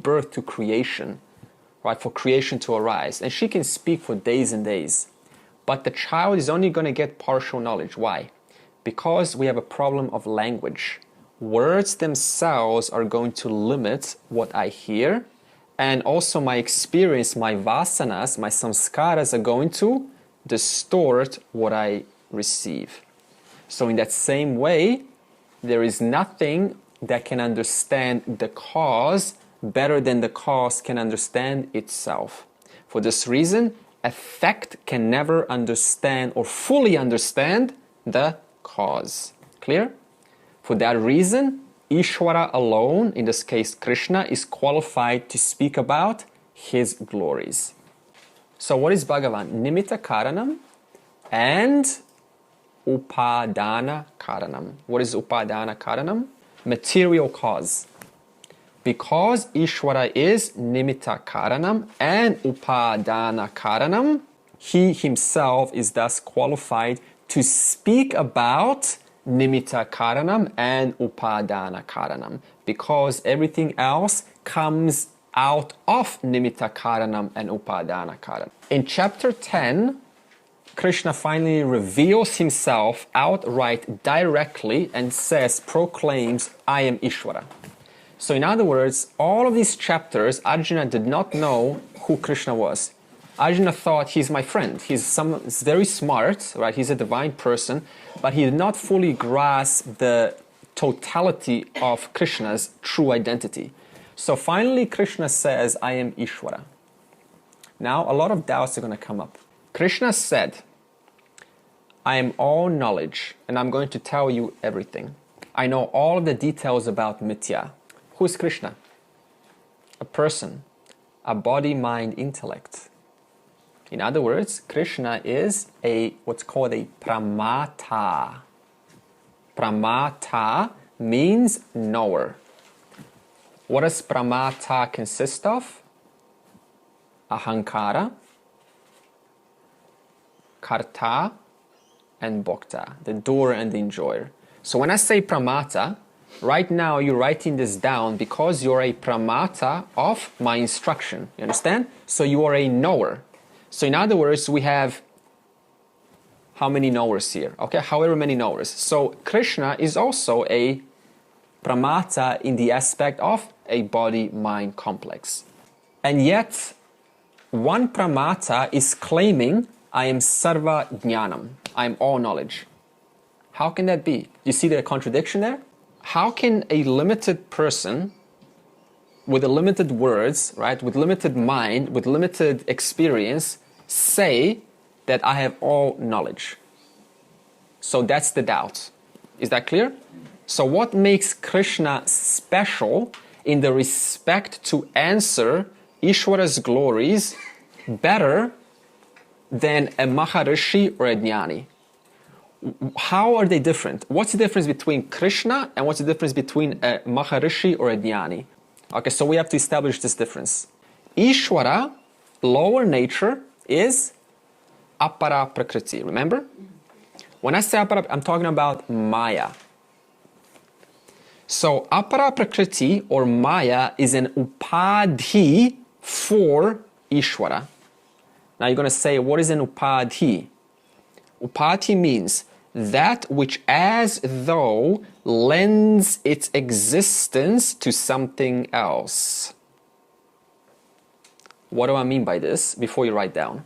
birth to creation, right? For creation to arise. And she can speak for days and days. But the child is only going to get partial knowledge. Why? Because we have a problem of language. Words themselves are going to limit what I hear, and also my experience, my vasanas, my samskaras are going to distort what I receive. So in that same way, there is nothing that can understand the cause better than the cause can understand itself. For this reason, effect can never understand or fully understand the cause. Clear? For that reason, Ishwara alone, in this case Krishna, is qualified to speak about his glories. So what is Bhagavan? Nimitta Karanam and Upadana Karanam. What is Upadana Karanam? Material cause. Because Ishwara is nimitta karanam and upadana karanam, he himself is thus qualified to speak about nimitta karanam and upadana karanam, because everything else comes out of nimitta karanam and upadana karanam. In chapter 10, Krishna finally reveals himself outright, directly, and proclaims, I am Ishwara. So in other words, all of these chapters, Arjuna did not know who Krishna was. Arjuna thought he's my friend, he's very smart, right? He's a divine person, but he did not fully grasp the totality of Krishna's true identity. So finally Krishna says, I am Ishwara. Now a lot of doubts are going to come up. Krishna said, I am all knowledge and I'm going to tell you everything. I know all of the details about Mithya. Who is Krishna? A person, a body, mind, intellect. In other words, Krishna is what's called a pramata. Pramata means knower. What does pramata consist of? Ahankara, karta, and bhokta, the doer and the enjoyer. So when I say pramata, right now you're writing this down because you're a pramata of my instruction. You understand? So you are a knower. So in other words, we have how many knowers here? Okay, however many knowers. So Krishna is also a pramata in the aspect of a body-mind complex. And yet, one pramata is claiming, I am sarva jnanam, I am all knowledge. How can that be? You see the contradiction there? How can a limited person with a limited words, right, with limited mind, with limited experience, say that I have all knowledge? So that's the doubt. Is that clear? So what makes Krishna special in the respect to answer Ishwara's glories better than a Maharishi or a Jnani? How are they different? What's the difference between Krishna and what's the difference between a Maharishi or a Jnani? Okay, so we have to establish this difference. Ishwara, lower nature, is apara prakriti. Remember? When I say apara, I'm talking about Maya. So apara prakriti or Maya is an upadhi for Ishwara. Now you're going to say, what is an upadhi? Upadhi means that which as though lends its existence to something else. What do I mean by this before you write down?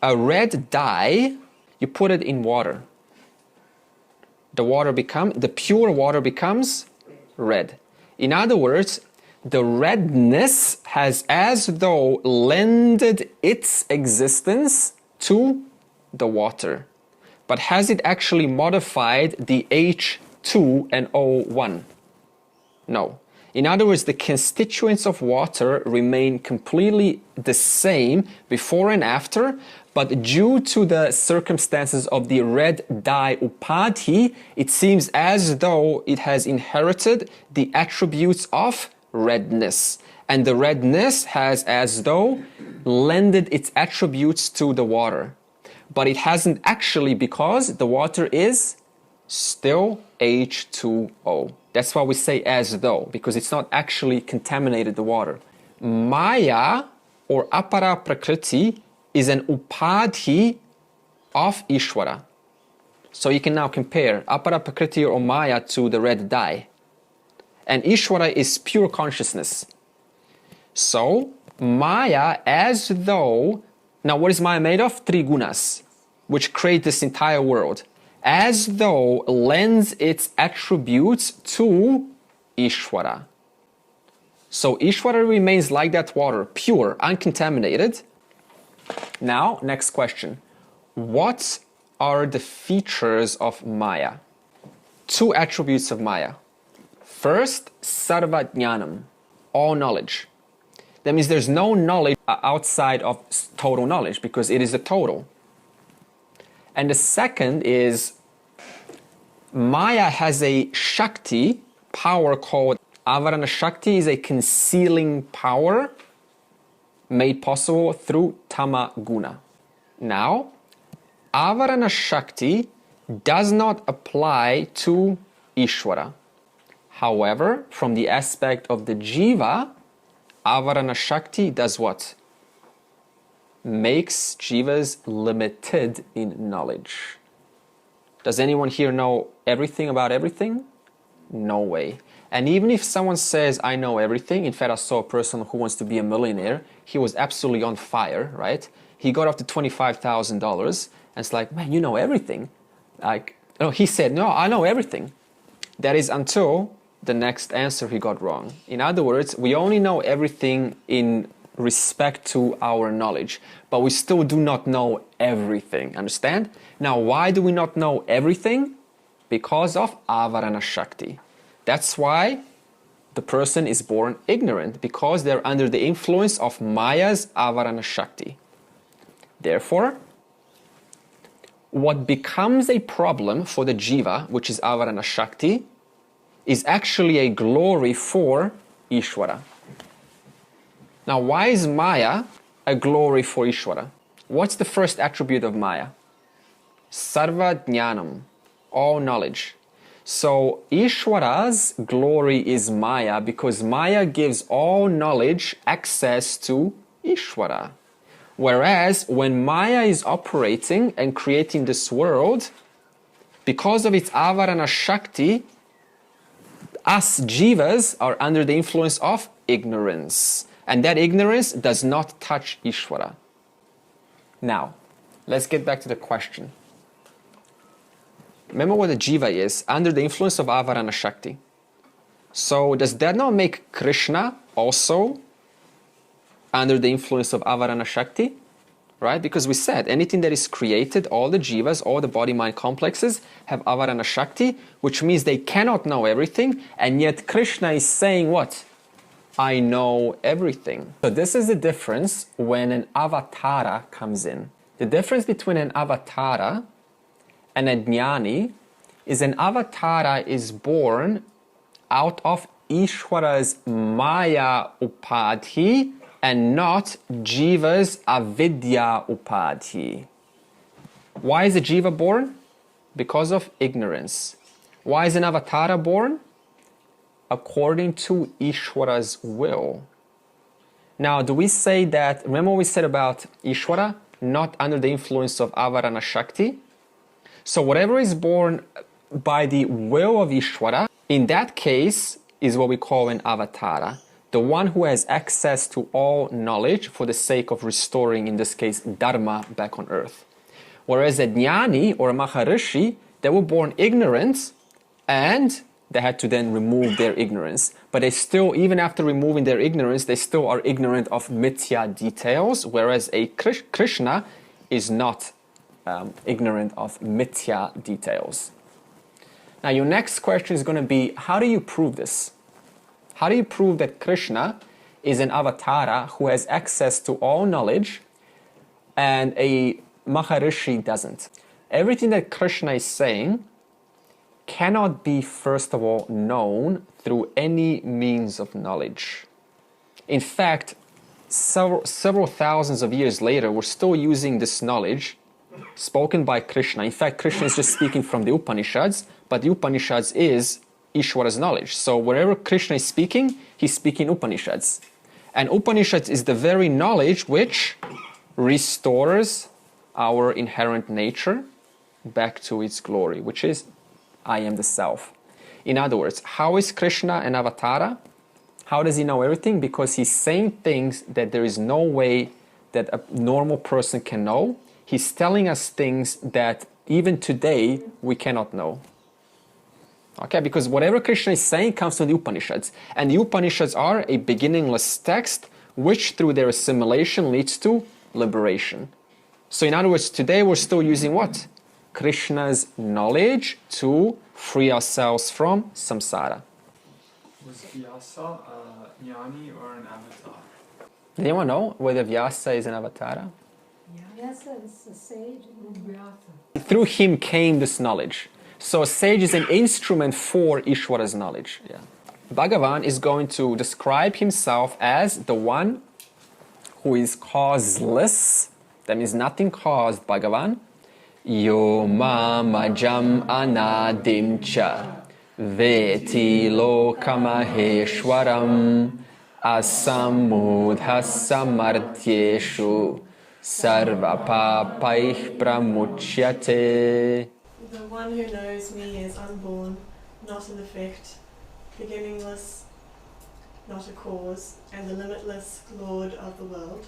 A red dye, you put it in water. The pure water becomes red. In other words, the redness has as though lended its existence to the water. But has it actually modified the H2 and O1? No. In other words, the constituents of water remain completely the same before and after, but due to the circumstances of the red dye upadhi, it seems as though it has inherited the attributes of redness. And the redness has as though lended its attributes to the water. But it hasn't actually, because the water is still H2O. That's why we say as though, because it's not actually contaminated the water. Maya or apara prakriti is an upadhi of Ishwara. So you can now compare apara prakriti or Maya to the red dye. And Ishwara is pure consciousness. So Maya as though, now what is Maya made of? Three gunas, which create this entire world. As though lends its attributes to Ishwara. So Ishwara remains like that water, pure, uncontaminated. Now, next question. What are the features of Maya? Two attributes of Maya. First, sarva jnanam, all knowledge. That means there's no knowledge outside of total knowledge because it is the total. And the second is Maya has a Shakti power called Avarana Shakti is a concealing power made possible through Tama Guna. Now, Avarana Shakti does not apply to Ishwara. However, from the aspect of the Jiva, Avarana Shakti does what? Makes Jivas limited in knowledge. Does anyone here know everything about everything? No way. And even if someone says, I know everything, in fact, I saw a person who wants to be a millionaire, he was absolutely on fire, right? He got up to $25,000, and it's like, man, you know everything. Like, no, he said, no, I know everything. That is until the next answer he got wrong. In other words, we only know everything in respect to our knowledge, but we still do not know everything, understand? Now, why do we not know everything? Because of Avarana Shakti. That's why the person is born ignorant, because they're under the influence of Maya's Avarana Shakti. Therefore, what becomes a problem for the Jiva, which is Avarana Shakti, is actually a glory for Ishwara. Now, why is Maya a glory for Ishwara? What's the first attribute of Maya? Sarva Jnanam, all knowledge. So Ishwara's glory is Maya because Maya gives all knowledge access to Ishwara. Whereas when Maya is operating and creating this world, because of its Avarana Shakti, us Jivas are under the influence of ignorance. And that ignorance does not touch Ishwara. Now, let's get back to the question. Remember what a Jiva is, under the influence of Avarana Shakti. So does that not make Krishna also under the influence of Avarana Shakti? Right? Because we said anything that is created, all the Jivas, all the body-mind complexes have Avarana Shakti, which means they cannot know everything, and yet Krishna is saying what? I know everything. So this is the difference when an avatara comes in. The difference between an avatara and a jnani is an avatara is born out of Ishwara's Maya Upadhi and not Jiva's Avidya Upadhi. Why is a Jiva born? Because of ignorance. Why is an avatara born? According to Ishwara's will. Now, do we say that, remember what we said about Ishwara, not under the influence of Avarana Shakti? So whatever is born by the will of Ishwara, in that case is what we call an avatara. The one who has access to all knowledge for the sake of restoring, in this case, Dharma back on earth. Whereas a jnani or a maharishi, they were born ignorant and they had to then remove their ignorance. But they still, even after removing their ignorance, they still are ignorant of mithya details, whereas a Krishna is not ignorant of mithya details. Now your next question is going to be, how do you prove this? How do you prove that Krishna is an avatara who has access to all knowledge and a maharishi doesn't? Everything that Krishna is saying cannot be, first of all, known through any means of knowledge. In fact, several thousands of years later, we're still using this knowledge spoken by Krishna. In fact, Krishna is just speaking from the Upanishads, but the Upanishads is Ishwara's knowledge. So wherever Krishna is speaking, he's speaking Upanishads. And Upanishads is the very knowledge which restores our inherent nature back to its glory, which is I am the self. In other words, how is Krishna an avatara? How does he know everything? Because he's saying things that there is no way that a normal person can know. He's telling us things that even today we cannot know. Okay, because whatever Krishna is saying comes from the Upanishads. And the Upanishads are a beginningless text which through their assimilation leads to liberation. So in other words, today we're still using what? Krishna's knowledge to free ourselves from samsara. Was Vyasa a jnani or an avatar? Does anyone know whether Vyasa is an avatara? Vyasa is a sage. Vyasa. Through him came this knowledge. So a sage is an instrument for Ishwara's knowledge. Yeah. Bhagavan is going to describe himself as the one who is causeless. That means nothing caused, Bhagavan. Yo mamajam anadim cha veti lokamaheshwaram asamudhasamartyeshu sarvapapaih pramuchyate. The one who knows me is unborn, not an effect, beginningless, not a cause, and the limitless Lord of the world.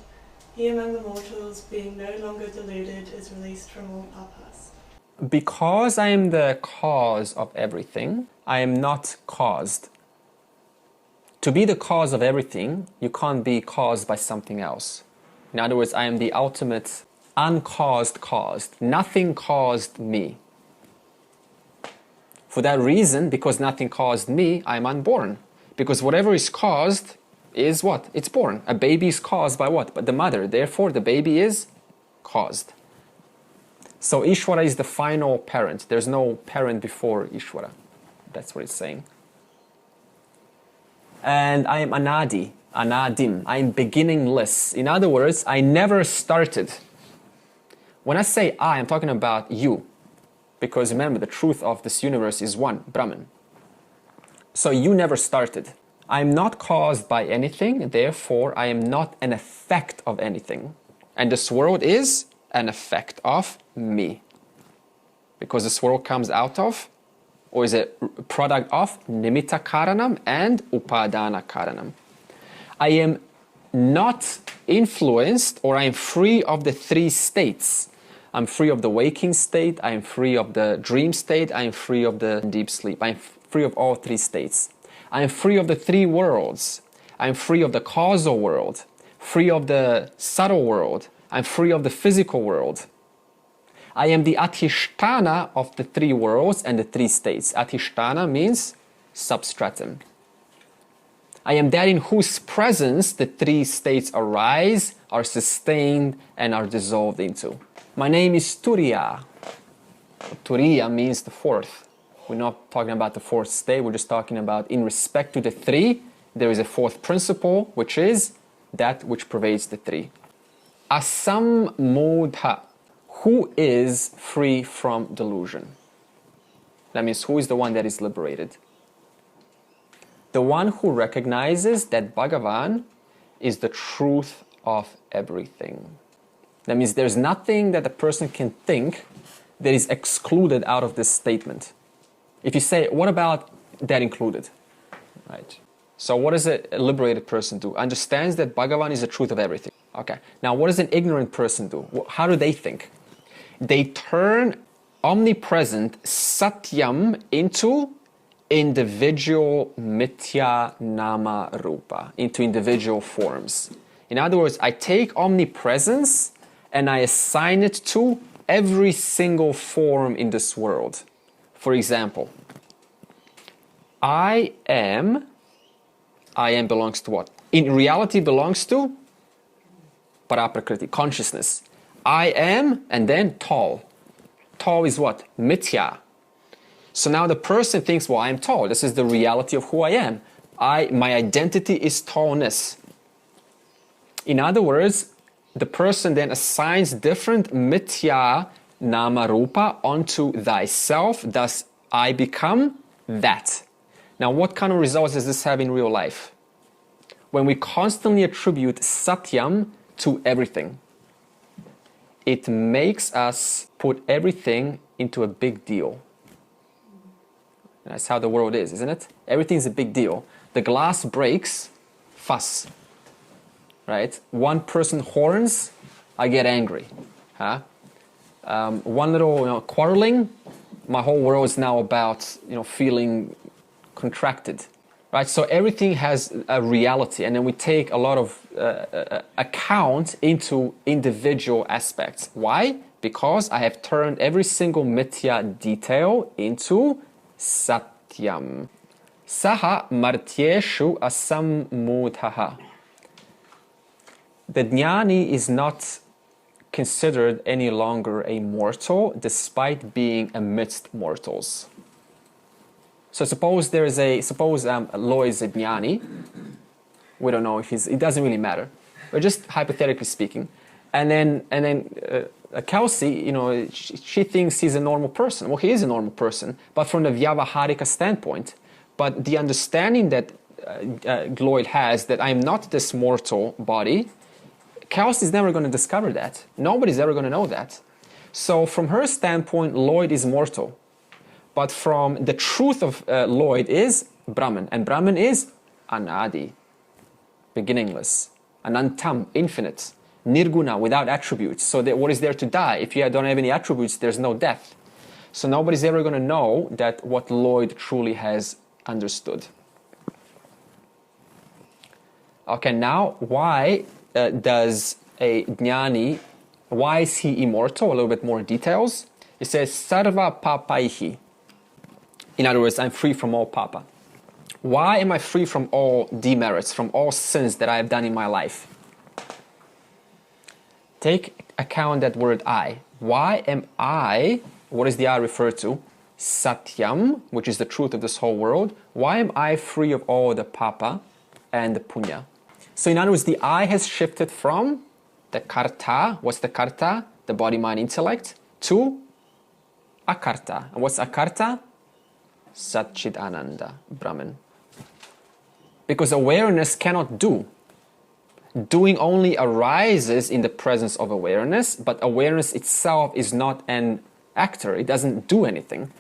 He among the mortals, being no longer deluded, is released from all papas. Because I am the cause of everything, I am not caused. To be the cause of everything, you can't be caused by something else. In other words, I am the ultimate uncaused caused. Nothing caused me. For that reason, because nothing caused me, I am unborn. Because whatever is caused is what? It's born. A baby is caused by what? But the mother. Therefore, the baby is caused. So Ishwara is the final parent. There's no parent before Ishwara. That's what it's saying. And I am Anadi, Anadim. I am beginningless. In other words, I never started. When I say I, I'm talking about you. Because remember, the truth of this universe is one, Brahman. So you never started. I'm not caused by anything, therefore I am not an effect of anything. And this world is an effect of me. Because this world comes out of, or is a product of, nimitta karanam and upadana karanam. I am not influenced, or I am free of the three states. I'm free of the waking state, I am free of the dream state, I am free of the deep sleep. I am free of all three states. I am free of the three worlds. I am free of the causal world, free of the subtle world. I am free of the physical world. I am the adhisthana of the three worlds and the three states. Adhisthana means substratum. I am that in whose presence the three states arise, are sustained, and are dissolved into. My name is Turiya. Turiya means the fourth. We're not talking about the fourth state, we're just talking about in respect to the three, there is a fourth principle, which is that which pervades the three. Asammudha, who is free from delusion? That means who is the one that is liberated? The one who recognizes that Bhagavan is the truth of everything. That means there's nothing that a person can think that is excluded out of this statement. If you say, what about that included? Right. So what does a liberated person do? Understands that Bhagavan is the truth of everything. Okay. Now what does an ignorant person do? How do they think? They turn omnipresent satyam into individual mithya nama rupa, into individual forms. In other words, I take omnipresence and I assign it to every single form in this world. For example, I am belongs to what? In reality belongs to paraprakriti, consciousness. I am, and then tall. Tall is what? Mithya. So now the person thinks, well, I am tall. This is the reality of who I am. My identity is tallness. In other words, the person then assigns different mithya nama rupa onto thyself, thus I become that. Now what kind of results does this have in real life? When we constantly attribute satyam to everything, it makes us put everything into a big deal. That's how the world is, isn't it? Everything's a big deal. The glass breaks, fuss. Right? One person horns, I get angry. Huh? One little quarreling, my whole world is now about feeling contracted. Right? So everything has a reality, and then we take a lot of account into individual aspects. Why? Because I have turned every single mithya detail into satyam. Saha martyeshu asammudhaha. The jnani is not considered any longer a mortal despite being amidst mortals. So suppose Lloyd is a jnani. We don't know if it doesn't really matter, but just hypothetically speaking. And then Kelsey, she thinks he's a normal person. Well, he is a normal person, but from the Vyavaharika standpoint. But the understanding that Lloyd has that I'm not this mortal body, Kelsey is never going to discover that. Nobody's ever going to know that. So from her standpoint, Lloyd is mortal. But from the truth of Lloyd is Brahman. And Brahman is Anadi, beginningless, Anantam, infinite, Nirguna, without attributes. So what is there to die? If you don't have any attributes, there's no death. So nobody's ever going to know that what Lloyd truly has understood. Okay, now why does a jnani, why is he immortal? A little bit more details. It says, Sarva papaihi. In other words, I'm free from all papa. Why am I free from all demerits, from all sins that I have done in my life? Take account that word I. Why am I, what does the I refer to? Satyam, which is the truth of this whole world. Why am I free of all the papa and the punya? So in other words, the I has shifted from the karta, what's the karta? The body, mind, intellect, to akarta. And what's akarta? Satchit Ananda, Brahman. Because awareness cannot do. Doing only arises in the presence of awareness, but awareness itself is not an actor. It doesn't do anything.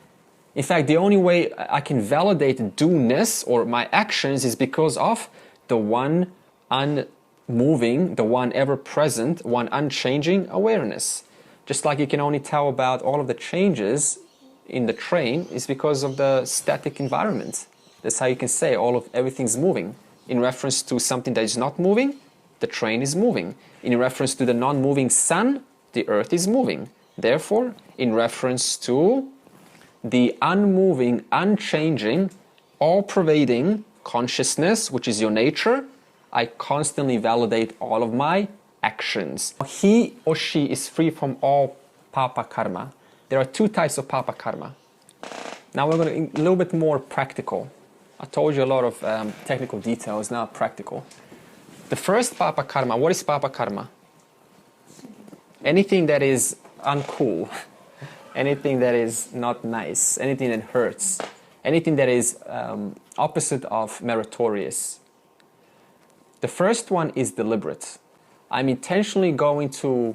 In fact, the only way I can validate do-ness or my actions is because of the one unmoving, the one ever-present, one unchanging awareness. Just like you can only tell about all of the changes in the train is because of the static environment. That's how you can say everything's moving. In reference to something that is not moving, the train is moving. In reference to the non-moving sun, the earth is moving. Therefore, in reference to the unmoving, unchanging, all-pervading consciousness, which is your nature, I constantly validate all of my actions. He or she is free from all papa karma. There are two types of papa karma. Now we're going to a little bit more practical. I told you a lot of technical details, now practical. The first papa karma, what is papa karma? Anything that is uncool, anything that is not nice, anything that hurts, anything that is opposite of meritorious. The first one is deliberate. I'm intentionally going to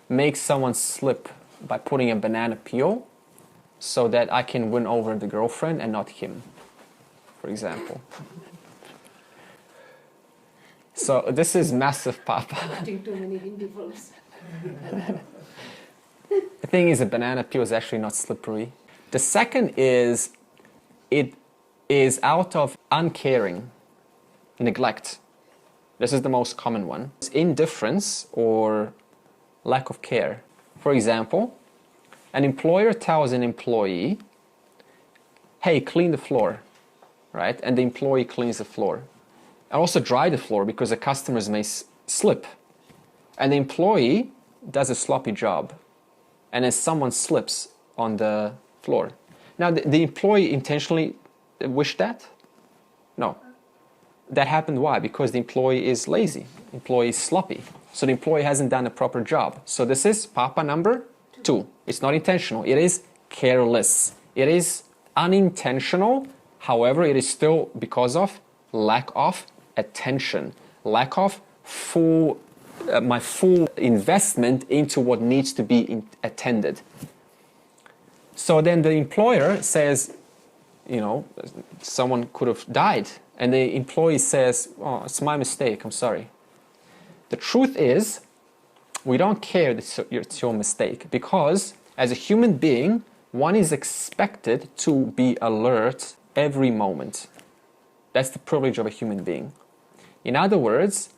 make someone slip by putting a banana peel so that I can win over the girlfriend and not him, for example. So this is massive papa. Too many Hindi films. The thing is, a banana peel is actually not slippery. The second is, it is out of uncaring, neglect. This is the most common one. It's indifference or lack of care. For example, an employer tells an employee, hey, clean the floor, right? And the employee cleans the floor. And also dry the floor because the customers may slip. And the employee does a sloppy job. And then someone slips on the floor. Now, the employee intentionally wished that? No. That happened why? Because the employee is lazy. The employee is sloppy. So the employee hasn't done a proper job. So this is papa number 2. It's not intentional. It is careless. It is unintentional. However, it is still because of lack of attention, lack of my full investment into what needs to be attended. So then the employer says, someone could have died. And the employee says, oh, it's my mistake, I'm sorry. The truth is, we don't care that it's your mistake because as a human being, one is expected to be alert every moment. That's the privilege of a human being. In other words,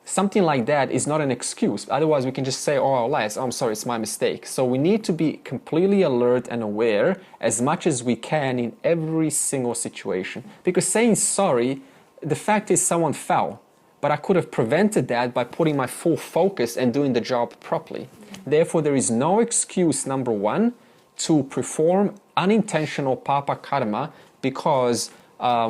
something like that is not an excuse. Otherwise, we can just say all our lives, oh, I'm sorry, it's my mistake. So we need to be completely alert and aware as much as we can in every single situation. Because saying sorry, the fact is someone fell. But I could have prevented that by putting my full focus and doing the job properly. Therefore, there is no excuse, number one, to perform unintentional papa karma because I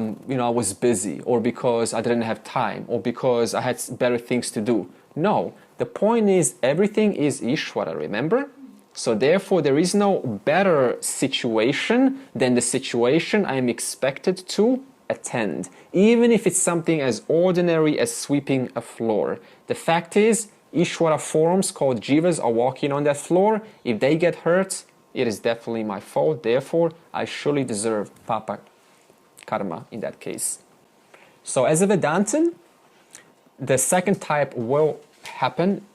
was busy, or because I didn't have time, or because I had better things to do. No, the point is everything is Ishwara, remember? So therefore there is no better situation than the situation I am expected to attend, even if it's something as ordinary as sweeping a floor. The fact is, Ishwara forms called jivas are walking on that floor. If they get hurt, it is definitely my fault. Therefore, I surely deserve papa karma in that case. So as a Vedantin, the second type will happen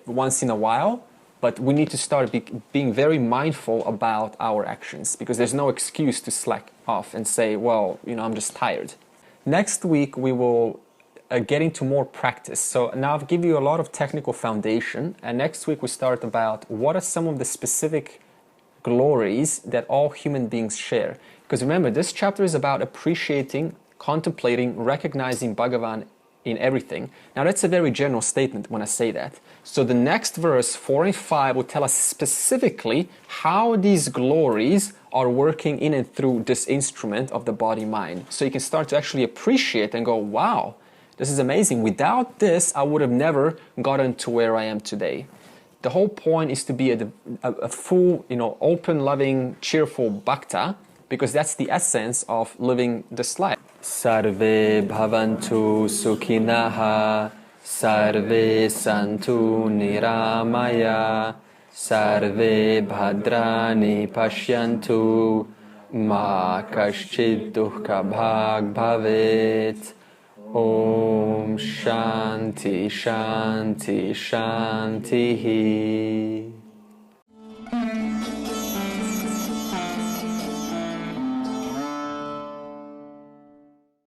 once in a while, but we need to start being very mindful about our actions, because there's no excuse to slack off and say, well, I'm just tired. Next week we will get into more practice. So now I've given you a lot of technical foundation, and next week we start about what are some of the specific glories that all human beings share. Because remember, this chapter is about appreciating, contemplating, recognizing Bhagavan in everything. Now that's a very general statement when I say that. So the next verse, 4 and 5, will tell us specifically how these glories are working in and through this instrument of the body-mind. So you can start to actually appreciate and go, wow, this is amazing. Without this, I would have never gotten to where I am today. The whole point is to be a full, open, loving, cheerful bhakta, because that's the essence of living this life. Sarve bhavantu sukhinaha, sarve santu niramaya, sarve bhadrani pashyantu, ma kaschid dukkha bhag bhavet. Om Shanti Shanti Shanti.